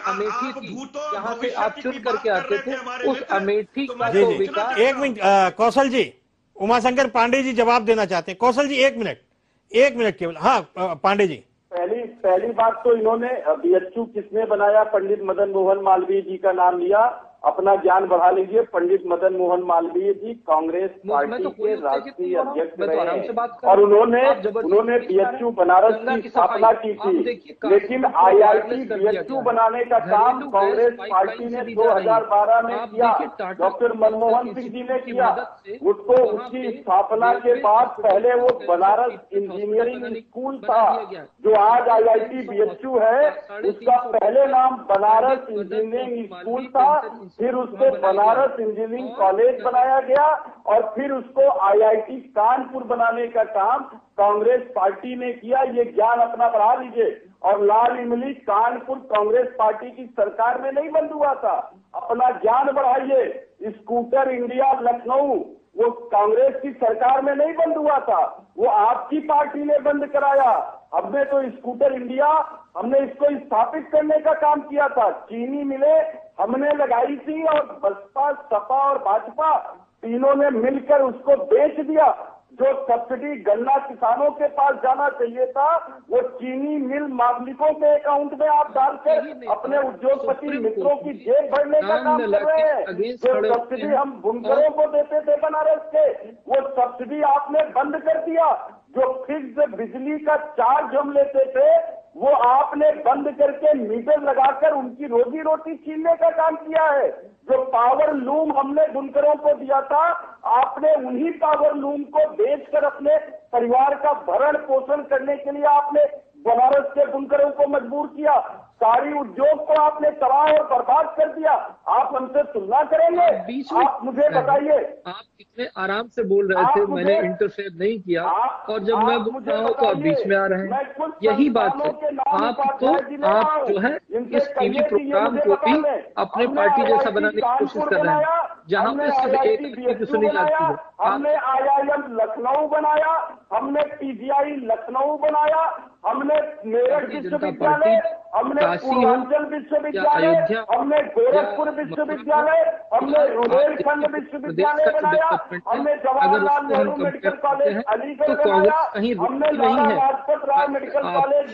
अमेठी थी जहां से आप चुन करके आते थे, उस अमेठी का तो विकास। एक मिनट कौशल जी, उमाशंकर पांडे जी जवाब देना चाहते हैं। कौशल जी एक मिनट केवल। हाँ पांडे जी। पहली बात तो इन्होंने BHU किसने बनाया? पंडित मदन मोहन मालवीय जी का नाम लिया, अपना ज्ञान बढ़ा लीजिए। पंडित मदन मोहन मालवीय जी कांग्रेस पार्टी के राष्ट्रीय अध्यक्ष रहे और उन्होंने BHU बनारस की स्थापना की थी। लेकिन IIT BHU बनाने का काम कांग्रेस पार्टी ने 2012 में किया, डॉक्टर मनमोहन सिंह जी ने किया। उसको उसकी स्थापना के बाद पहले वो बनारस इंजीनियरिंग स्कूल था, जो आज IIT BHU है, उसका पहले नाम बनारस इंजीनियरिंग स्कूल था, फिर उसको बनारस इंजीनियरिंग कॉलेज बनाया गया और फिर उसको IIT कानपुर बनाने का काम कांग्रेस पार्टी ने किया। ये ज्ञान अपना बढ़ा लीजिए। और लाल इमली कानपुर कांग्रेस पार्टी की सरकार में नहीं बंद हुआ था, अपना ज्ञान बढ़ाइए। स्कूटर इंडिया लखनऊ वो कांग्रेस की सरकार में नहीं बंद हुआ था, वो आपकी पार्टी ने बंद कराया। हमने तो स्कूटर इंडिया, हमने इसको स्थापित करने का काम किया था। चीनी मिले हमने लगाई थी और बसपा, सपा और भाजपा तीनों ने मिलकर उसको बेच दिया। जो सब्सिडी गन्ना किसानों के पास जाना चाहिए था वो चीनी मिल मालिकों के अकाउंट में आप डालकर अपने उद्योगपति मित्रों की जेब भरने का काम कर रहे हैं। जो सब्सिडी हम बुनकरों को देते थे बनारस के, वो सब्सिडी आपने बंद कर दिया। जो फिक्स बिजली का चार्ज हम लेते थे वो आपने बंद करके मीटर लगाकर उनकी रोजी रोटी छीनने का काम किया है। जो पावर लूम हमने बुनकरों को दिया था, आपने उन्हीं पावर लूम को बेचकर अपने परिवार का भरण पोषण करने के लिए आपने बनारस के बुनकरों को मजबूर किया। साड़ी उद्योग को आपने तबाह और बर्बाद कर दिया। आप हमसे तुलना करेंगे? बीच में आप मुझे बताइए। आप कितने आराम से बोल रहे थे, मैंने इंटरफेयर नहीं किया, और जब मैं बोल रहा हूँ तो आप बीच में आ रहे हैं। यही बात है। आप जो है इस टीवी प्रोग्राम को भी अपने पार्टी जैसा बनाने की कोशिश कर रहे हैं, जहाँ पे सिर्फ एक व्यक्ति की सुनी जाती है। हमने IIM लखनऊ बनाया, हमने PGI लखनऊ बनाया, हमने मेरठ विश्वविद्यालय, हमने पूर्वांचल विश्वविद्यालय, हमने गोरखपुर विश्वविद्यालय, हमने रुंदेलखंड विश्वविद्यालय बनाया, हमने जवाहरलाल नेहरू मेडिकल कॉलेज अलीगढ़ बनाया, हमने लाला लाजपत राय मेडिकल कॉलेज,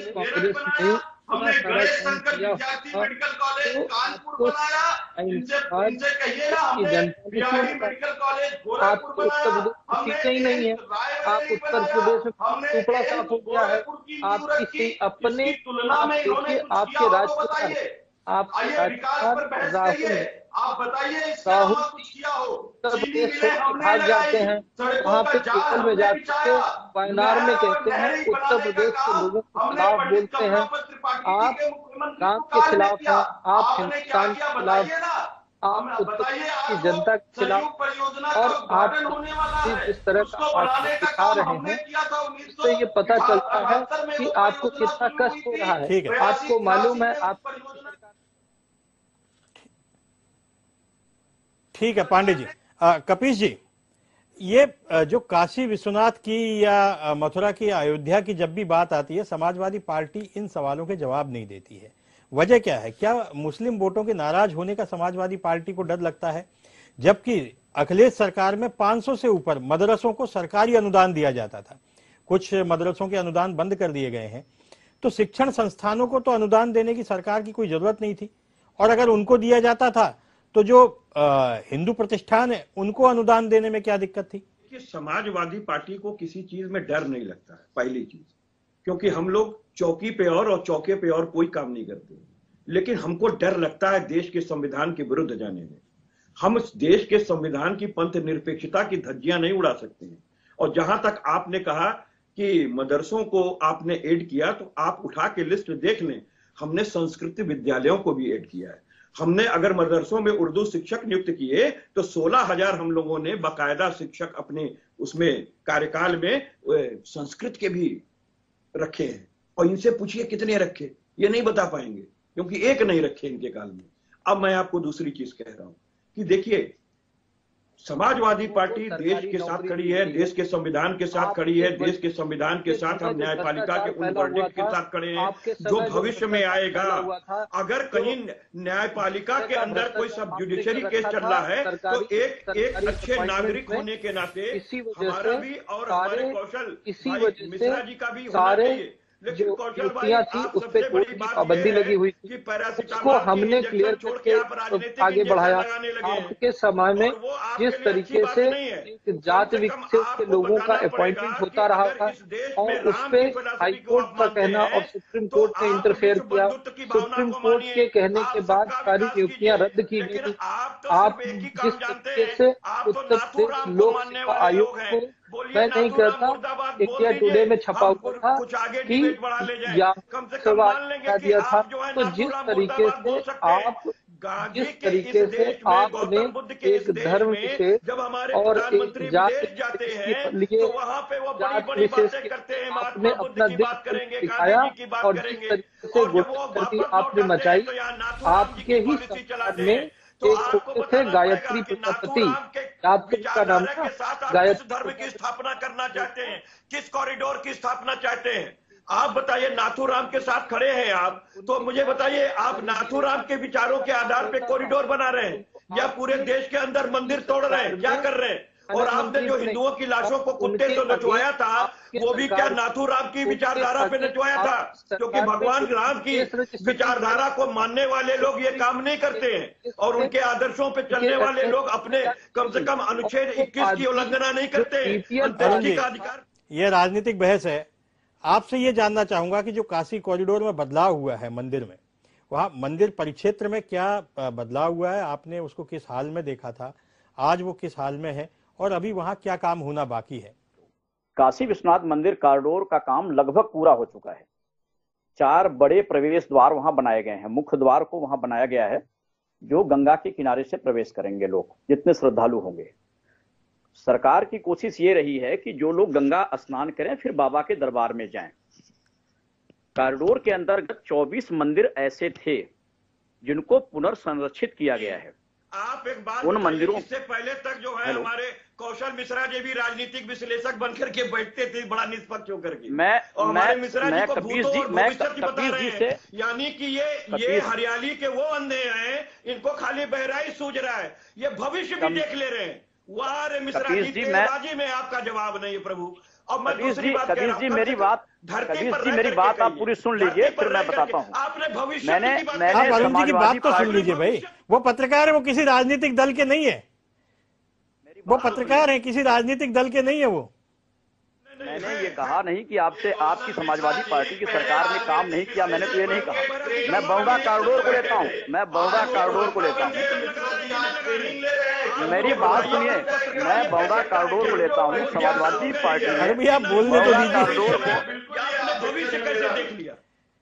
हमने गणेश शंकर विद्यार्थी मेडिकल कॉलेज कानपुर बनाया, इनसे कहिए ना, हमने बिहारी मेडिकल कॉलेज गोरखपुर बनाया, हमने ही नहीं है। आप उत्तर प्रदेश में टुकड़ा साफ हो गया है। आप किसी अपने तुलना में इन्होंने आपके राज्य आप विकास पर बहस करिए, आप बताइए इसका वहाँ कुछ किया हो। चीनी मिलें हमने भाग जाते हैं, वहाँ पे केरल में जाते हैं, वायनाड में कहते हैं उत्तर प्रदेश के लोगों के खिलाफ बोलते हैं। आप गांव के खिलाफ हैं, आप हिंदुस्तान के खिलाफ, आप उत्तर प्रदेश की जनता के खिलाफ, और आप जिस तरह का आप दिखा रहे हैं, इससे ये पता चलता है कि आपको कितना कष्ट हो रहा है। आपको मालूम है। आप ठीक है पांडे जी। कपीश जी, ये जो काशी विश्वनाथ की या मथुरा की, अयोध्या की जब भी बात आती है, समाजवादी पार्टी इन सवालों के जवाब नहीं देती है। वजह क्या है? क्या मुस्लिम वोटों के नाराज होने का समाजवादी पार्टी को डर लगता है? जबकि अखिलेश सरकार में 500 से ऊपर मदरसों को सरकारी अनुदान दिया जाता था। कुछ मदरसों के अनुदान बंद कर दिए गए हैं। तो शिक्षण संस्थानों को तो अनुदान देने की सरकार की कोई जरूरत नहीं थी, और अगर उनको दिया जाता था तो जो हिंदू प्रतिष्ठान है उनको अनुदान देने में क्या दिक्कत थी? कि समाजवादी पार्टी को किसी चीज में डर नहीं लगता है, पहली चीज, क्योंकि हम लोग चौकी पे और चौके पे और कोई काम नहीं करते। लेकिन हमको डर लगता है देश के संविधान के विरुद्ध जाने में। हम देश के संविधान की पंथ निरपेक्षता की धज्जियां नहीं उड़ा सकते हैं। और जहां तक आपने कहा कि मदरसों को आपने ऐड किया, तो आप उठा के लिस्ट देख लें, हमने संस्कृत विद्यालयों को भी ऐड किया है। हमने अगर मदरसों में उर्दू शिक्षक नियुक्त किए तो 16,000 हम लोगों ने बाकायदा शिक्षक अपने उसमें कार्यकाल में संस्कृत के भी रखे हैं। और इनसे पूछिए कितने रखे, ये नहीं बता पाएंगे, क्योंकि एक नहीं रखे इनके काल में। अब मैं आपको दूसरी चीज कह रहा हूं कि देखिए, समाजवादी पार्टी देश के साथ खड़ी है, देश के संविधान के साथ खड़ी है, देश के संविधान के साथ हम न्यायपालिका के उन वर्डिक्ट के साथ खड़े हैं जो भविष्य में आएगा। अगर कहीं न्यायपालिका के अंदर कोई सब जुडिशरी केस चल रहा है तो एक अच्छे नागरिक होने के नाते हमारा भी और हमारे कौशल मिश्रा जी का भी होना चाहिए। जो युक्तियां थी उस पर कोर्ट की पाबंदी लगी हुई थी, उसको हमने क्लियर करके आगे बढ़ाया। आपके समय में जिस तरीके से एक जात विक्षेप के लोगों का अपॉइंटमेंट होता रहा था, और उस पर हाई कोर्ट का कहना और सुप्रीम कोर्ट ने इंटरफेयर किया, सुप्रीम कोर्ट के कहने के बाद सारी नियुक्तियां रद्द की गई। आप जिस तरीके से उत्तर प्रदेश लोक सेवा आयोग को, मैं नहीं कहता इंडिया टुडे में छपा हुआ था कि या सवाल दिया था, तो जिस तरीके से आपने एक धर्म से और एक जात के लिए जात विशेष आपने अपना दिल दिखाया, और जिस तरीके से गुंडागर्दी आपने मचाई, आपके ही सरकार में एक होते थे गायत्री प्रजापति, का नाम था गायत्री। धर्म की स्थापना करना चाहते हैं, किस कॉरिडोर की स्थापना चाहते हैं? आप बताइए, नाथूराम के साथ खड़े हैं आप, तो मुझे बताइए, आप नाथूराम के विचारों के आधार पे कॉरिडोर बना रहे हैं या पूरे देश के अंदर मंदिर तोड़ रहे हैं? क्या कर रहे हैं? और आपने जो हिंदुओं की लाशों को कुत्ते से नचवाया था, वो भी क्या नाथूराम की विचारधारा पे नचवाया था? क्योंकि भगवान राम की विचारधारा को मानने वाले लोग ये काम नहीं करते हैं, और उनके आदर्शों पे चलने वाले लोग अपने कम से कम अनुच्छेद 21 की उल्लंघना नहीं करते हैं। अंत्येष्टि का अधिकार। ये राजनीतिक बहस है। आपसे ये जानना चाहूंगा कि जो काशी कॉरिडोर में बदलाव हुआ है मंदिर में, वहाँ मंदिर परिक्षेत्र में क्या बदलाव हुआ है? आपने उसको किस हाल में देखा था, आज वो किस हाल में है, और अभी वहाँ क्या काम होना बाकी है? काशी विश्वनाथ मंदिर कॉरिडोर का काम लगभग पूरा हो चुका है। 4 बड़े प्रवेश द्वार वहां बनाए गए हैं। मुख्य द्वार को वहां बनाया गया है जो गंगा के किनारे से प्रवेश करेंगे लोग, जितने श्रद्धालु होंगे। सरकार की कोशिश ये रही है कि जो लोग गंगा स्नान करें फिर बाबा के दरबार में जाएं। कॉरिडोर के अंतर्गत 24 मंदिर ऐसे थे जिनको पुनर्संरक्षित किया गया है। आप एक बात उन मंदिरों इससे पहले तक जो है हमारे कौशल मिश्रा जी भी राजनीतिक विश्लेषक बनकर के बैठते थे, बड़ा निष्पक्ष होकर के। मैं कपीस जी से, यानी कि ये हरियाली के वो अंधे हैं, इनको खाली बहराई सूझ रहा है, ये भविष्य भी देख ले रहे हैं। वाह रे मिश्रा जी, तेलबाजी में आपका जवाब नहीं है प्रभु। अब मैं दूसरी बात कह रहा हूं, मेरी बात आप पूरी सुन लीजिए, फिर मैं बताता हूँ। आपने भविष्य आप अरुण जी की बात तो सुन लीजिए भाई। वो पत्रकार है, वो किसी राजनीतिक दल के नहीं है, वो पत्रकार है, किसी राजनीतिक दल के नहीं है वो। मैंने ये कहा नहीं कि आपसे आपकी समाजवादी पार्टी की सरकार ने काम नहीं किया, मैंने तो ये नहीं कहा। मैं बौड़ा कॉरिडोर को लेता हूँ, मेरी बात सुनिए, मैं बौड़ा कॉरिडोर को लेता हूँ। समाजवादी पार्टी ने आप बोलने तो कॉरिडोर को भविष्य कैसे देख लिया?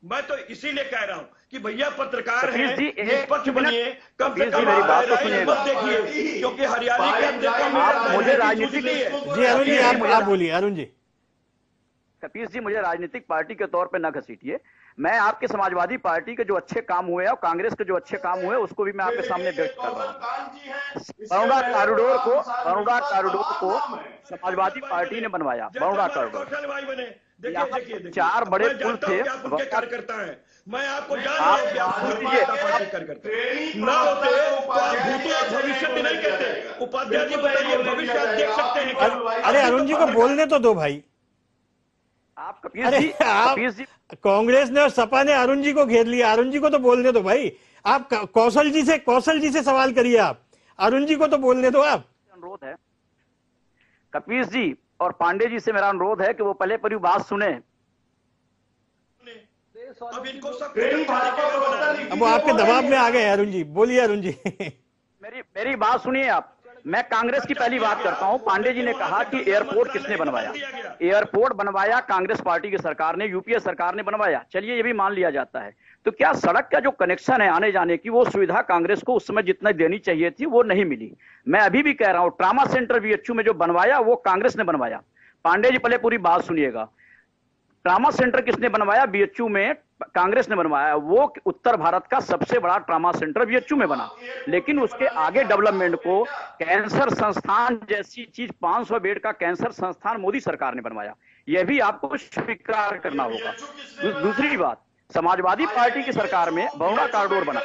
मैं तो इसीलिए कह रहा हूँ कि भैया पत्रकार हैं, निष्पक्ष बनिए, कम से कम मेरी बात तो सुनिएगा, देखिए, क्योंकि हरियाली के अंदर मुझे राजनीतिक जी अरुण जी आप बोलिए। अरुण जी, कपीस जी, मुझे राजनीतिक पार्टी के तौर पे ना घसीटिए। मैं आपके समाजवादी पार्टी के जो अच्छे काम हुए और कांग्रेस के जो अच्छे काम हुए उसको भी मैं आपके सामने व्यक्त कर रहा हूँ। बौड़ा कॉरिडोर को समाजवादी पार्टी ने बनवाया। बौड़ा कॉरिडोर, देखिए 4 बड़े पुल थे। कार्यकर्ता है, मैं आपको भविष्य नहीं कहते। उपाध्याय जी बताइए, भविष्य आप देख सकते हैं? अरे अरुण जी को बोलने तो दो भाई। आप कपीस जी, कांग्रेस ने और सपा ने अरुण जी को घेर लिया, अरुण जी को तो बोलने दो भाई। आप कौशल जी से सवाल करिए, आप अरुण जी को तो बोलने दो। आप अनुरोध है कपीस जी और पांडे जी से, मेरा अनुरोध है कि वो पहले पूरी बात सुने। अब वो आपके दबाव में आ गए। अरुण जी बोलिए। अरुण जी मेरी बात सुनिए आप। मैं कांग्रेस की पहली बात करता हूं। पांडे जी ने कहा कि एयरपोर्ट किसने बनवाया? एयरपोर्ट बनवाया कांग्रेस पार्टी की सरकार ने, यूपीए सरकार ने बनवाया। चलिए ये भी मान लिया जाता है। तो क्या सड़क का जो कनेक्शन है आने जाने की, वो सुविधा कांग्रेस को उस समय जितना देनी चाहिए थी वो नहीं मिली? मैं अभी भी कह रहा हूं, ट्रामा सेंटर बीएचयू में जो बनवाया वो कांग्रेस ने बनवाया। पांडे जी पहले पूरी बात सुनिएगा। ट्रामा सेंटर किसने बनवाया? बीएचयू में कांग्रेस ने बनवाया। वो उत्तर भारत का सबसे बड़ा ट्रामा सेंटर बीएचयू में बना। लेकिन उसके आगे डेवलपमेंट को कैंसर संस्थान जैसी चीज, 500 बेड का कैंसर संस्थान मोदी सरकार ने बनवाया। यह भी आपको स्वीकार करना होगा। दूसरी बात, समाजवादी पार्टी की सरकार में बौड़ा कॉरिडोर बना,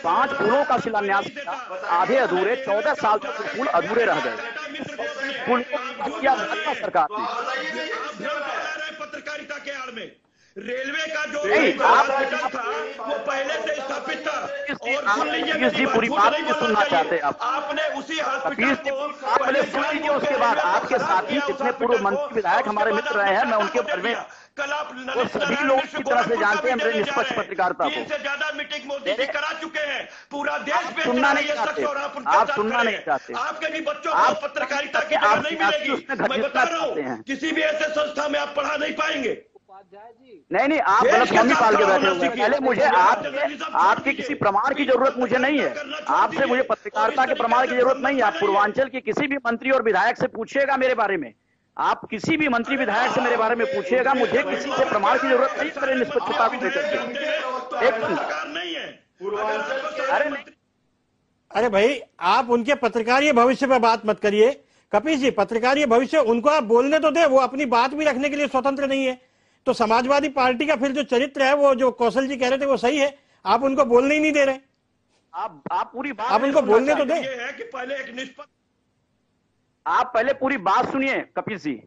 5 पुलों का शिलान्यास किया, आधे अधूरे, 14 साल तक पुल अधूरे रह गए। पुल को किया भाजपा सरकार ने। पत्रकारिता के आड़ में रेलवे का जो हॉस्पिटल था वो पहले से स्थापित था। और जी पूरी बात नहीं सुनना चाहते आपने उसी हॉस्पिटल को पहले सुन लीजिए। उसके बाद आपके साथी कितने पूर्व मंत्री विधायक हमारे मित्र रहे हैं, मैं उनके बारे में कल आप सभी लोग की तरह से जानते हैं मेरे निष्पक्ष पत्रकारिता को। से ज्यादा मीटिंग मोदी जी करा चुके हैं। पूरा देश में सुनना नहीं चाहते, आप सुनना नहीं चाहते। आपके भी बच्चों को पत्रकारिता की जगह नहीं मिलेगी। मैं बता रहा हूँ, किसी भी ऐसे संस्था में आप पढ़ा नहीं पाएंगे। नहीं, आप गलतफहमी पाल के बैठे हुए। पहले मुझे आपके किसी प्रमाण की जरूरत मुझे नहीं है। आपसे मुझे पत्रकारिता के प्रमाण की जरूरत नहीं है। आप पूर्वांचल के किसी भी मंत्री और विधायक से पूछिएगा मेरे बारे में। आप किसी भी मंत्री विधायक से मेरे बारे में पूछिएगा, मुझे किसी से प्रमाण की जरूरत नहीं। मेरे निष्पक्षता को लेकर अरे भाई, आप उनके पत्रकारीय भविष्य पर बात मत करिए। कपीस जी, पत्रकारीय भविष्य उनको आप बोलने तो दे, वो अपनी बात भी रखने के लिए स्वतंत्र नहीं है। तो समाजवादी पार्टी का फिर जो चरित्र है, वो जो कौशल जी कह रहे थे वो सही है, आप उनको बोलने ही नहीं दे रहे। आप पूरी बात, आप उनको बोलने तो दे। कि पहले एक निष्पक्ष, आप पहले पूरी बात सुनिए। कपिल जी,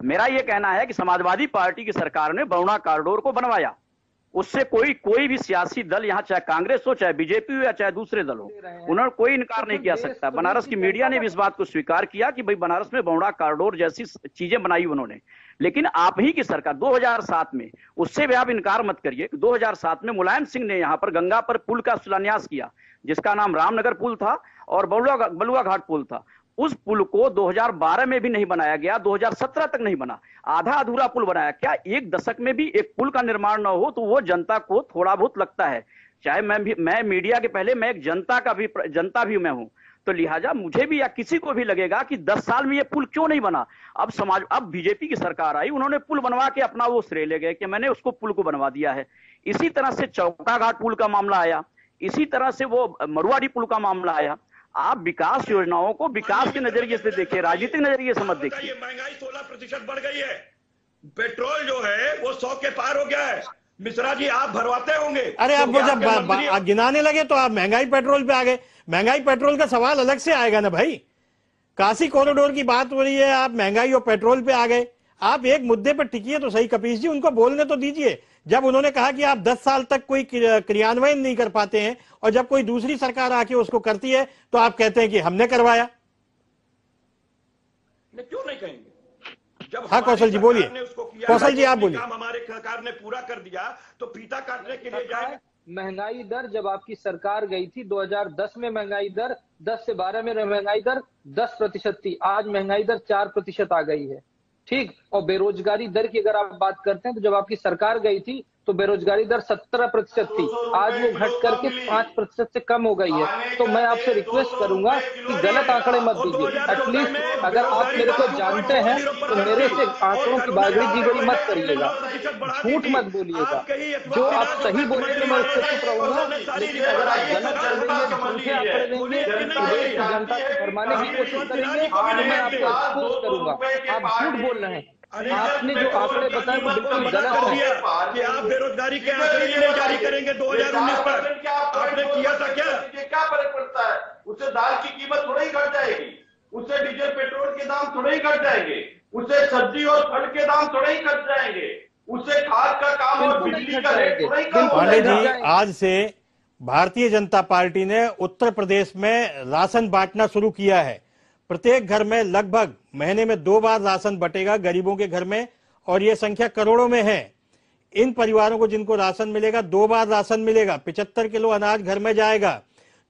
मेरा यह कहना है कि समाजवादी पार्टी की सरकार ने बौड़ा कॉरिडोर को बनवाया। उससे कोई भी सियासी दल, यहाँ चाहे कांग्रेस हो, चाहे बीजेपी हो या चाहे दूसरे दल हो, उन्होंने कोई इनकार नहीं किया सकता। बनारस की मीडिया ने भी इस बात को स्वीकार किया कि भाई बनारस में बौड़ा कॉरिडोर जैसी चीजें बनाई उन्होंने। लेकिन आप ही की सरकार 2007 में, उससे भी आप इनकार मत करिए, 2007 में मुलायम सिंह ने यहाँ पर गंगा पर पुल का शिलान्यास किया, जिसका नाम रामनगर पुल था और बलुआ घाट पुल था। उस पुल को 2012 में भी नहीं बनाया गया, 2017 तक नहीं बना, आधा अधूरा पुल बनाया। क्या एक दशक में भी एक पुल का निर्माण न हो तो वो जनता को थोड़ा बहुत लगता है। चाहे मैं मीडिया के पहले मैं एक जनता भी मैं हूं, तो लिहाजा मुझे भी या किसी को भी लगेगा कि 10 साल में ये पुल क्यों नहीं बना। अब बीजेपी की सरकार आई, उन्होंने पुल बनवा के अपना वो श्रेय ले गए कि मैंने उसको पुल को बनवा दिया है। इसी तरह से चौका घाट पुल का मामला आया, इसी तरह से वो मरुआडी पुल का मामला आया। आप विकास योजनाओं को विकास के नजरिए से देखिए, राजनीतिक नजरिए से मत देखिए। महंगाई 16% बढ़ गई है, पेट्रोल जो है वो 100 के पार हो गया है। मिश्रा जी आप भरवाते होंगे। अरे आप जब गिनाने लगे तो आप महंगाई पेट्रोल पे आ गए। महंगाई पेट्रोल का सवाल अलग से आएगा ना भाई, काशी कॉरिडोर की बात हो रही है, आप महंगाई और पेट्रोल पे आ गए। आप एक मुद्दे पर टिकिए तो सही कपीश जी, उनको बोलने तो दीजिए। जब उन्होंने कहा कि आप 10 साल तक कोई क्रियान्वयन नहीं कर पाते हैं और जब कोई दूसरी सरकार आके उसको करती है तो आप कहते हैं कि हमने करवाया। क्यों नहीं कहेंगे? जब हाँ कौशल जी बोलिए, कौशल जी आप बोलिए। हमारे सरकार ने पूरा कर दिया तो फीता काटने के लिए जाएंगे। महंगाई दर जब आपकी सरकार गई थी 2010 में महंगाई दर 10 से 12 में महंगाई दर 10% थी, आज महंगाई दर 4% आ गई है। ठीक, और बेरोजगारी दर की अगर आप बात करते हैं तो जब आपकी सरकार गई थी तो बेरोजगारी दर 17% थी, आज वो घट करके 5% से कम हो गई है। तो मैं आपसे रिक्वेस्ट करूंगा कि गलत आंकड़े मत दीजिए। एटलीस्ट अगर आप मेरे को जानते हैं तो मेरे से आंकड़ों की बागीगरी मत करिएगा, झूठ मत बोलिएगा। जो आप सही बोलेंगे मैं उससे चुप रहूंगा, लेकिन अगर आप गलत कर देंगे, झूठे आंकड़े देंगे, देश की जनता को फरमाने की कोशिश करेंगे तो मैं आपको एक्सपोज करूंगा। आप झूठ बोल रहे हैं। आपने जो आंकड़े बताए वो बिल्कुल गलत है कि आप बेरोजगारी के आंकड़े नहीं जारी करेंगे 2019 पर। आपने किया था क्या फर्क पड़ता है? उससे दाल की कीमत थोड़ा ही घट जाएगी, उससे डीजल पेट्रोल के दाम थोड़े ही घट जाएंगे, उससे सब्जी और फल के दाम थोड़े ही घट जाएंगे, उससे खाद का काम और बिजली का रेट थोड़ा ही कम हो पांडे जाएगा। जी, आज से भारतीय जनता पार्टी ने उत्तर प्रदेश में राशन बांटना शुरू किया है। प्रत्येक घर में लगभग महीने में 2 बार राशन बटेगा गरीबों के घर में, और ये संख्या करोड़ों में है। इन परिवारों को जिनको राशन मिलेगा 2 बार राशन मिलेगा, 75 किलो अनाज घर में जाएगा।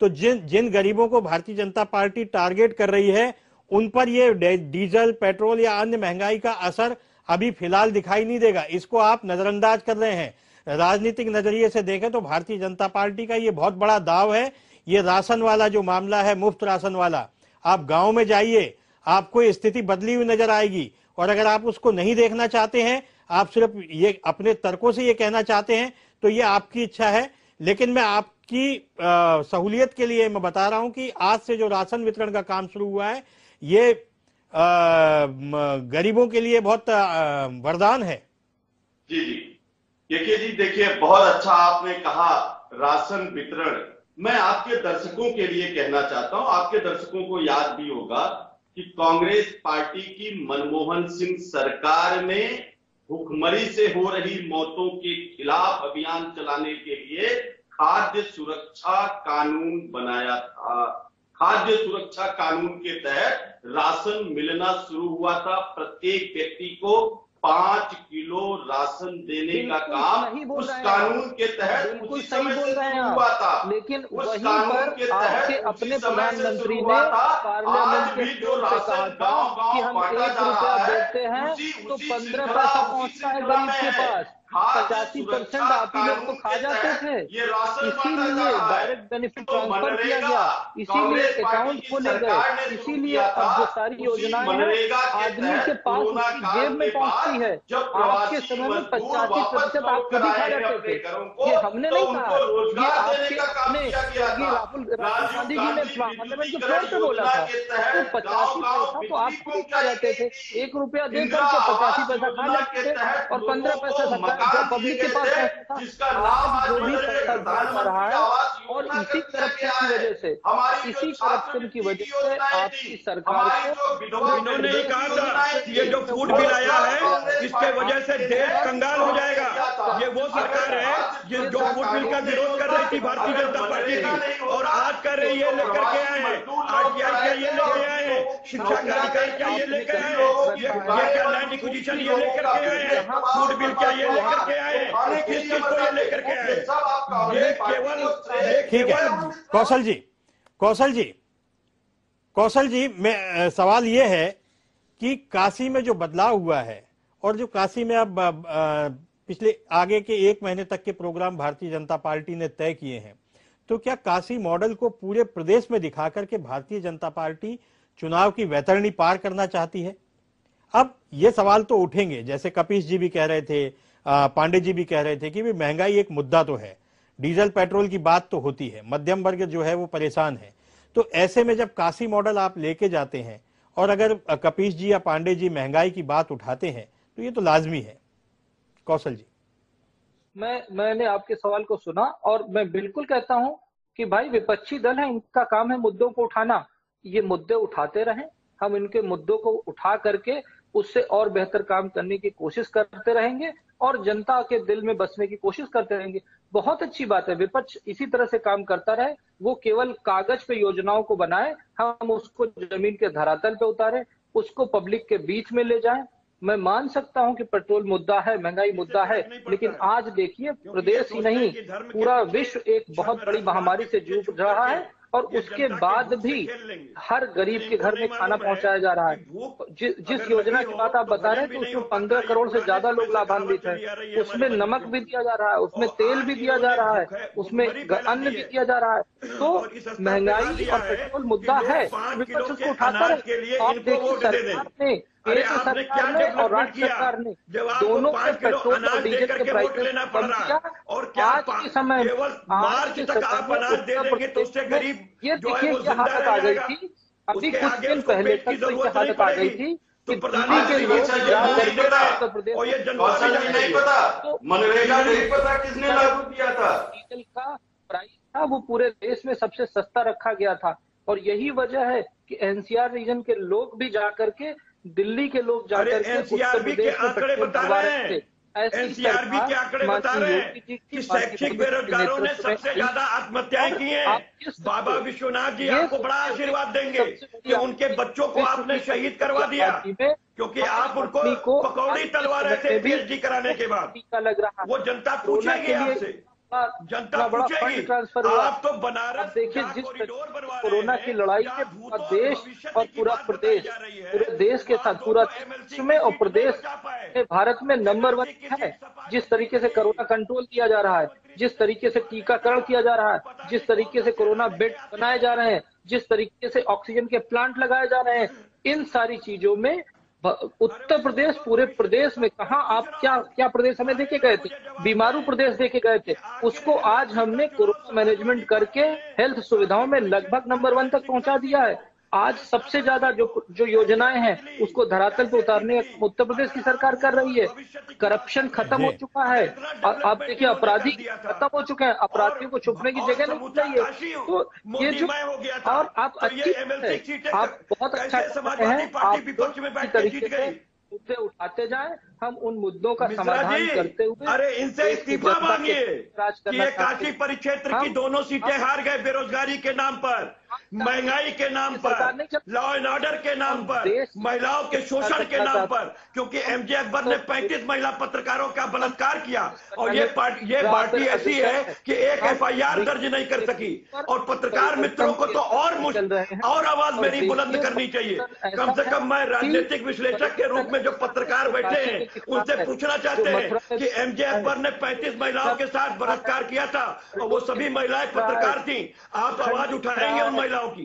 तो जिन गरीबों को भारतीय जनता पार्टी टारगेट कर रही है उन पर ये डीजल पेट्रोल या अन्य महंगाई का असर अभी फिलहाल दिखाई नहीं देगा। इसको आप नजरअंदाज कर रहे हैं। राजनीतिक नजरिए से देखें तो भारतीय जनता पार्टी का ये बहुत बड़ा दाव है। ये राशन वाला जो मामला है, मुफ्त राशन वाला, आप गांव में जाइए, आपको स्थिति बदली हुई नजर आएगी। और अगर आप उसको नहीं देखना चाहते हैं, आप सिर्फ ये अपने तर्कों से ये कहना चाहते हैं तो ये आपकी इच्छा है। लेकिन मैं आपकी सहूलियत के लिए मैं बता रहा हूं कि आज से जो राशन वितरण का काम शुरू हुआ है ये गरीबों के लिए बहुत वरदान है। जी देखिए बहुत अच्छा आपने कहा राशन वितरण। मैं आपके दर्शकों के लिए कहना चाहता हूं, आपके दर्शकों को याद भी होगा कि कांग्रेस पार्टी की मनमोहन सिंह सरकार ने भुखमरी से हो रही मौतों के खिलाफ अभियान चलाने के लिए खाद्य सुरक्षा कानून बनाया था। खाद्य सुरक्षा कानून के तहत राशन मिलना शुरू हुआ था। प्रत्येक व्यक्ति को 5 किलो राशन देने का काम उस कानून के तहत उसी समय से शुरू हुआ था। लेकिन वहीं पर आपके अपने प्रधानमंत्री ने पार्लियामेंट के जो राशन कहा कि हम 1 रुपया देते हैं तो 15 पैसा पहुंचता है गरीब के पास। 85% आप ही लोग तो खा जाते थे, इसीलिए डायरेक्ट बेनिफिट ट्रांसफर किया गया, इसीलिए अकाउंट खोले गए, इसीलिए अब जो सारी योजनाएं हैं आदमी के पास उसकी जेब में पहुंचती है। आपके समय में 85% आप खुद ही खा जाते थे। ये हमने नहीं कहा, ये आपके अपने राहुल गांधी जी ने पार्लियामेंट के फ्लोर पे बोला था। तो 85 पैसा तो आप खुद ही खा जाते थे। 1 रुपया दे करके 85 पैसा खा जाते थे और 15 पैसा पब्लिक के पास जिसका नाम जो भी पैसा जा रहा है और इसी करप्शन की वजह से आपकी सरकार को इन्होंने कहा था ये जो फूड बिल आया है जिसके वजह से देश कंगाल हो जाएगा। ये वो सरकार है जो फूड बिल का विरोध कर रही थी भारतीय जनता पार्टी की, और आज कर रही है, लेकर के आए हैं आरटीआई क्या ये लेके आए हैं, शिक्षा का अधिकार क्या ये लेकर आए हैं, ये क्या लैंड एक्विजिशन ये लेकर के आए हैं, फूड बिल क्या ये लेकर के आए हैं, किस चीज को ये लेकर के आए हैं? ये केवल कौशल जी मैं सवाल ये है कि काशी में जो बदलाव हुआ है और जो काशी में अब पिछले आगे के 1 महीने तक के प्रोग्राम भारतीय जनता पार्टी ने तय किए हैं, तो क्या काशी मॉडल को पूरे प्रदेश में दिखा करके भारतीय जनता पार्टी चुनाव की वैतरणी पार करना चाहती है? अब ये सवाल तो उठेंगे, जैसे कपीश जी भी कह रहे थे, पांडे जी भी कह रहे थे कि भी महंगाई एक मुद्दा तो है, डीजल पेट्रोल की बात तो होती है, मध्यम वर्ग जो है वो परेशान है। तो ऐसे में जब काशी मॉडल आप लेके जाते हैं और अगर कपीश जी या पांडे जी महंगाई की बात उठाते हैं तो ये तो लाजमी है। कौशल जी, मैंने आपके सवाल को सुना और मैं बिल्कुल कहता हूं कि भाई विपक्षी दल है, इनका काम है मुद्दों को उठाना, ये मुद्दे उठाते रहें, हम इनके मुद्दों को उठा करके उससे और बेहतर काम करने की कोशिश करते रहेंगे और जनता के दिल में बसने की कोशिश करते रहेंगे। बहुत अच्छी बात है, विपक्ष इसी तरह से काम करता रहे, वो केवल कागज पे योजनाओं को बनाए, हम उसको जमीन के धरातल पे उतारे, उसको पब्लिक के बीच में ले जाएं। मैं मान सकता हूं कि पेट्रोल मुद्दा है, महंगाई मुद्दा है, लेकिन आज देखिए प्रदेश ही नहीं पूरा विश्व एक बहुत बड़ी महामारी से जूझ रहा है और उसके बाद भी हर गरीब के घर में खाना पहुंचाया जा रहा है। जिस योजना की बात आप बता रहे हैं तो उसमें 15 करोड़ से ज्यादा लोग लाभान्वित हैं, उसमें नमक भी दिया जा रहा है, उसमें तेल भी दिया जा रहा है, उसमें अन्न भी दिया जा रहा है। तो महंगाई और पेट्रोल मुद्दा है, विपक्ष उसको उठाता है। आप देखिए सरकार ने, केंद्र सरकार ने और राज्य सरकार ने दोनों के पेट्रोल और डीजल के प्राइस कम किया और आज के समय ये देखिए क्या हालत आ गई थी, अभी कुछ दिन पहले तक तो ये हालत आ गई थी कि दिल्ली के लोग उत्तर प्रदेश नहीं पता, मनरेगा नहीं पता किसने लागू किया था, डीजल का प्राइस था वो पूरे देश में सबसे सस्ता रखा गया था। और यही वजह है कि एनसीआर रीजन के लोग भी जाकर के, दिल्ली के लोग जाकर के उत्तर प्रदेश में आंकड़े बता रहे हैं, एनसीआरबी के आंकड़े बता रहे हैं कि शैक्षिक बेरोजगारों ने सबसे ज्यादा आत्महत्याएं की हैं। बाबा विश्वनाथ जी आपको बड़ा आशीर्वाद देंगे कि उनके बच्चों को आपने शहीद करवा दिया, क्योंकि आप उनको पकौड़ी तलवा रहे थे पीएचडी कराने के बाद। वो जनता पूछेगी आपसे, जनता पूछेगी, आप तो बनारस देखिए जिस कोरोना की लड़ाई में पूरा देश और पूरा प्रदेश, पूरे देश के साथ पूरा देश में और प्रदेश भारत में नंबर 1 है। जिस तरीके से कोरोना कंट्रोल किया जा रहा है, जिस तरीके से टीकाकरण किया जा रहा है, जिस तरीके से कोरोना बेड बनाए जा रहे हैं, जिस तरीके से ऑक्सीजन के प्लांट लगाए जा रहे हैं, इन सारी चीजों में उत्तर प्रदेश, पूरे प्रदेश में कहा आप क्या प्रदेश हमें देके गए थे, बीमारू प्रदेश देके गए थे, उसको आज हमने कोरोना मैनेजमेंट करके हेल्थ सुविधाओं में लगभग नंबर 1 तक पहुंचा दिया है। आज सबसे ज्यादा जो योजनाएं हैं उसको धरातल पे उतारने उत्तर प्रदेश की सरकार कर रही है। करप्शन खत्म हो चुका है, आप देखिए अपराधी खत्म हो चुके हैं, अपराधियों को छुपने की जगह नहीं चाहिए। तो ये जो और आप अच्छी है, आप बहुत अच्छा हैं, आप तरीके से मुद्दे उठाते जाएं, हम उन मुद्दों का समाधान करते हुए, अरे इनसे इस्तीफा मांगिए कि ये काशी परिक्षेत्र की दोनों सीटें हार गए बेरोजगारी के नाम पर, महंगाई के नाम पर, लॉ एंड ऑर्डर के नाम पर, महिलाओं के शोषण के नाम पर, क्योंकि एमजे अकबर ने 35 महिला पत्रकारों का बलात्कार किया और ये पार्टी ऐसी है कि एक एफआईआर दर्ज नहीं कर सकी। और पत्रकार मित्रों को तो और आवाज मेरी बुलंद करनी चाहिए। कम से कम मैं राजनीतिक विश्लेषक के रूप में जो पत्रकार बैठे हैं उनसे पूछना चाहते हैं कि एमजे अकबर ने 35 महिलाओं के साथ बलात्कार किया था और वो सभी महिलाएं पत्रकार थी। आप आवाज उठाएंगे उन महिलाओं की,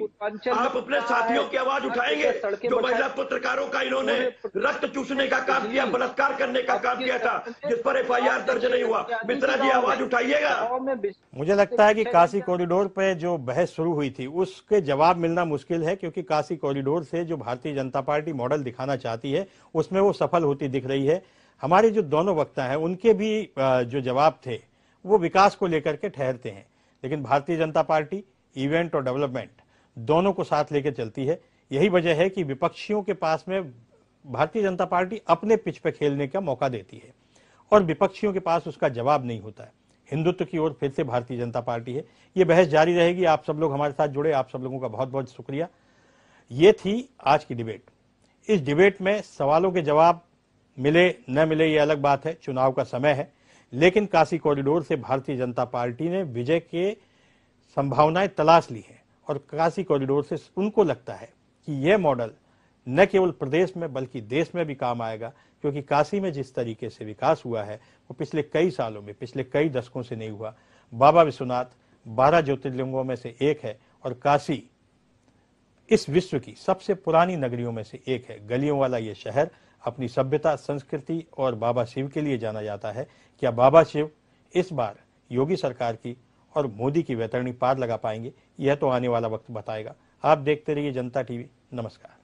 आप अपने साथियों की आवाज उठाएंगे जो महिला पत्रकारों का इन्होंने रक्त चूसने का काम किया, बलात्कार करने का काम किया था, जिस पर एफआईआर दर्ज नहीं हुआ। मिश्रा जी आवाज उठाइएगा। मुझे लगता है कि काशी कॉरिडोर पे जो बहस शुरू हुई थी उसके जवाब मिलना मुश्किल है, क्योंकि काशी कॉरिडोर से जो भारतीय जनता पार्टी मॉडल दिखाना चाहती है उसमें वो सफल होती दिख रही है। हमारे जो दोनों वक्ता हैं उनके भी जो जवाब थे वो विकास को लेकर के ठहरते हैं, लेकिन भारतीय जनता पार्टी इवेंट और डेवलपमेंट दोनों को साथ लेकर चलती है। यही वजह है कि विपक्षियों के पास में भारतीय जनता पार्टी अपने पिच पे खेलने का मौका देती है और विपक्षियों के पास उसका जवाब नहीं होता है। हिंदुत्व की ओर फिर से भारतीय जनता पार्टी है। ये बहस जारी रहेगी। आप सब लोग हमारे साथ जुड़े, आप सब लोगों का बहुत बहुत शुक्रिया। ये थी आज की डिबेट। इस डिबेट में सवालों के जवाब मिले न मिले ये अलग बात है, चुनाव का समय है, लेकिन काशी कॉरिडोर से भारतीय जनता पार्टी ने विजय के संभावनाएं तलाश ली हैं और काशी कॉरिडोर से उनको लगता है कि यह मॉडल न केवल प्रदेश में बल्कि देश में भी काम आएगा, क्योंकि काशी में जिस तरीके से विकास हुआ है वो पिछले कई सालों में, पिछले कई दशकों से नहीं हुआ। बाबा विश्वनाथ 12 ज्योतिर्लिंगों में से एक है और काशी इस विश्व की सबसे पुरानी नगरियों में से एक है। गलियों वाला ये शहर अपनी सभ्यता, संस्कृति और बाबा शिव के लिए जाना जाता है। क्या बाबा शिव इस बार योगी सरकार की और मोदी की वैतरणी पार लगा पाएंगे? यह तो आने वाला वक्त बताएगा। आप देखते रहिए जनता टीवी। नमस्कार।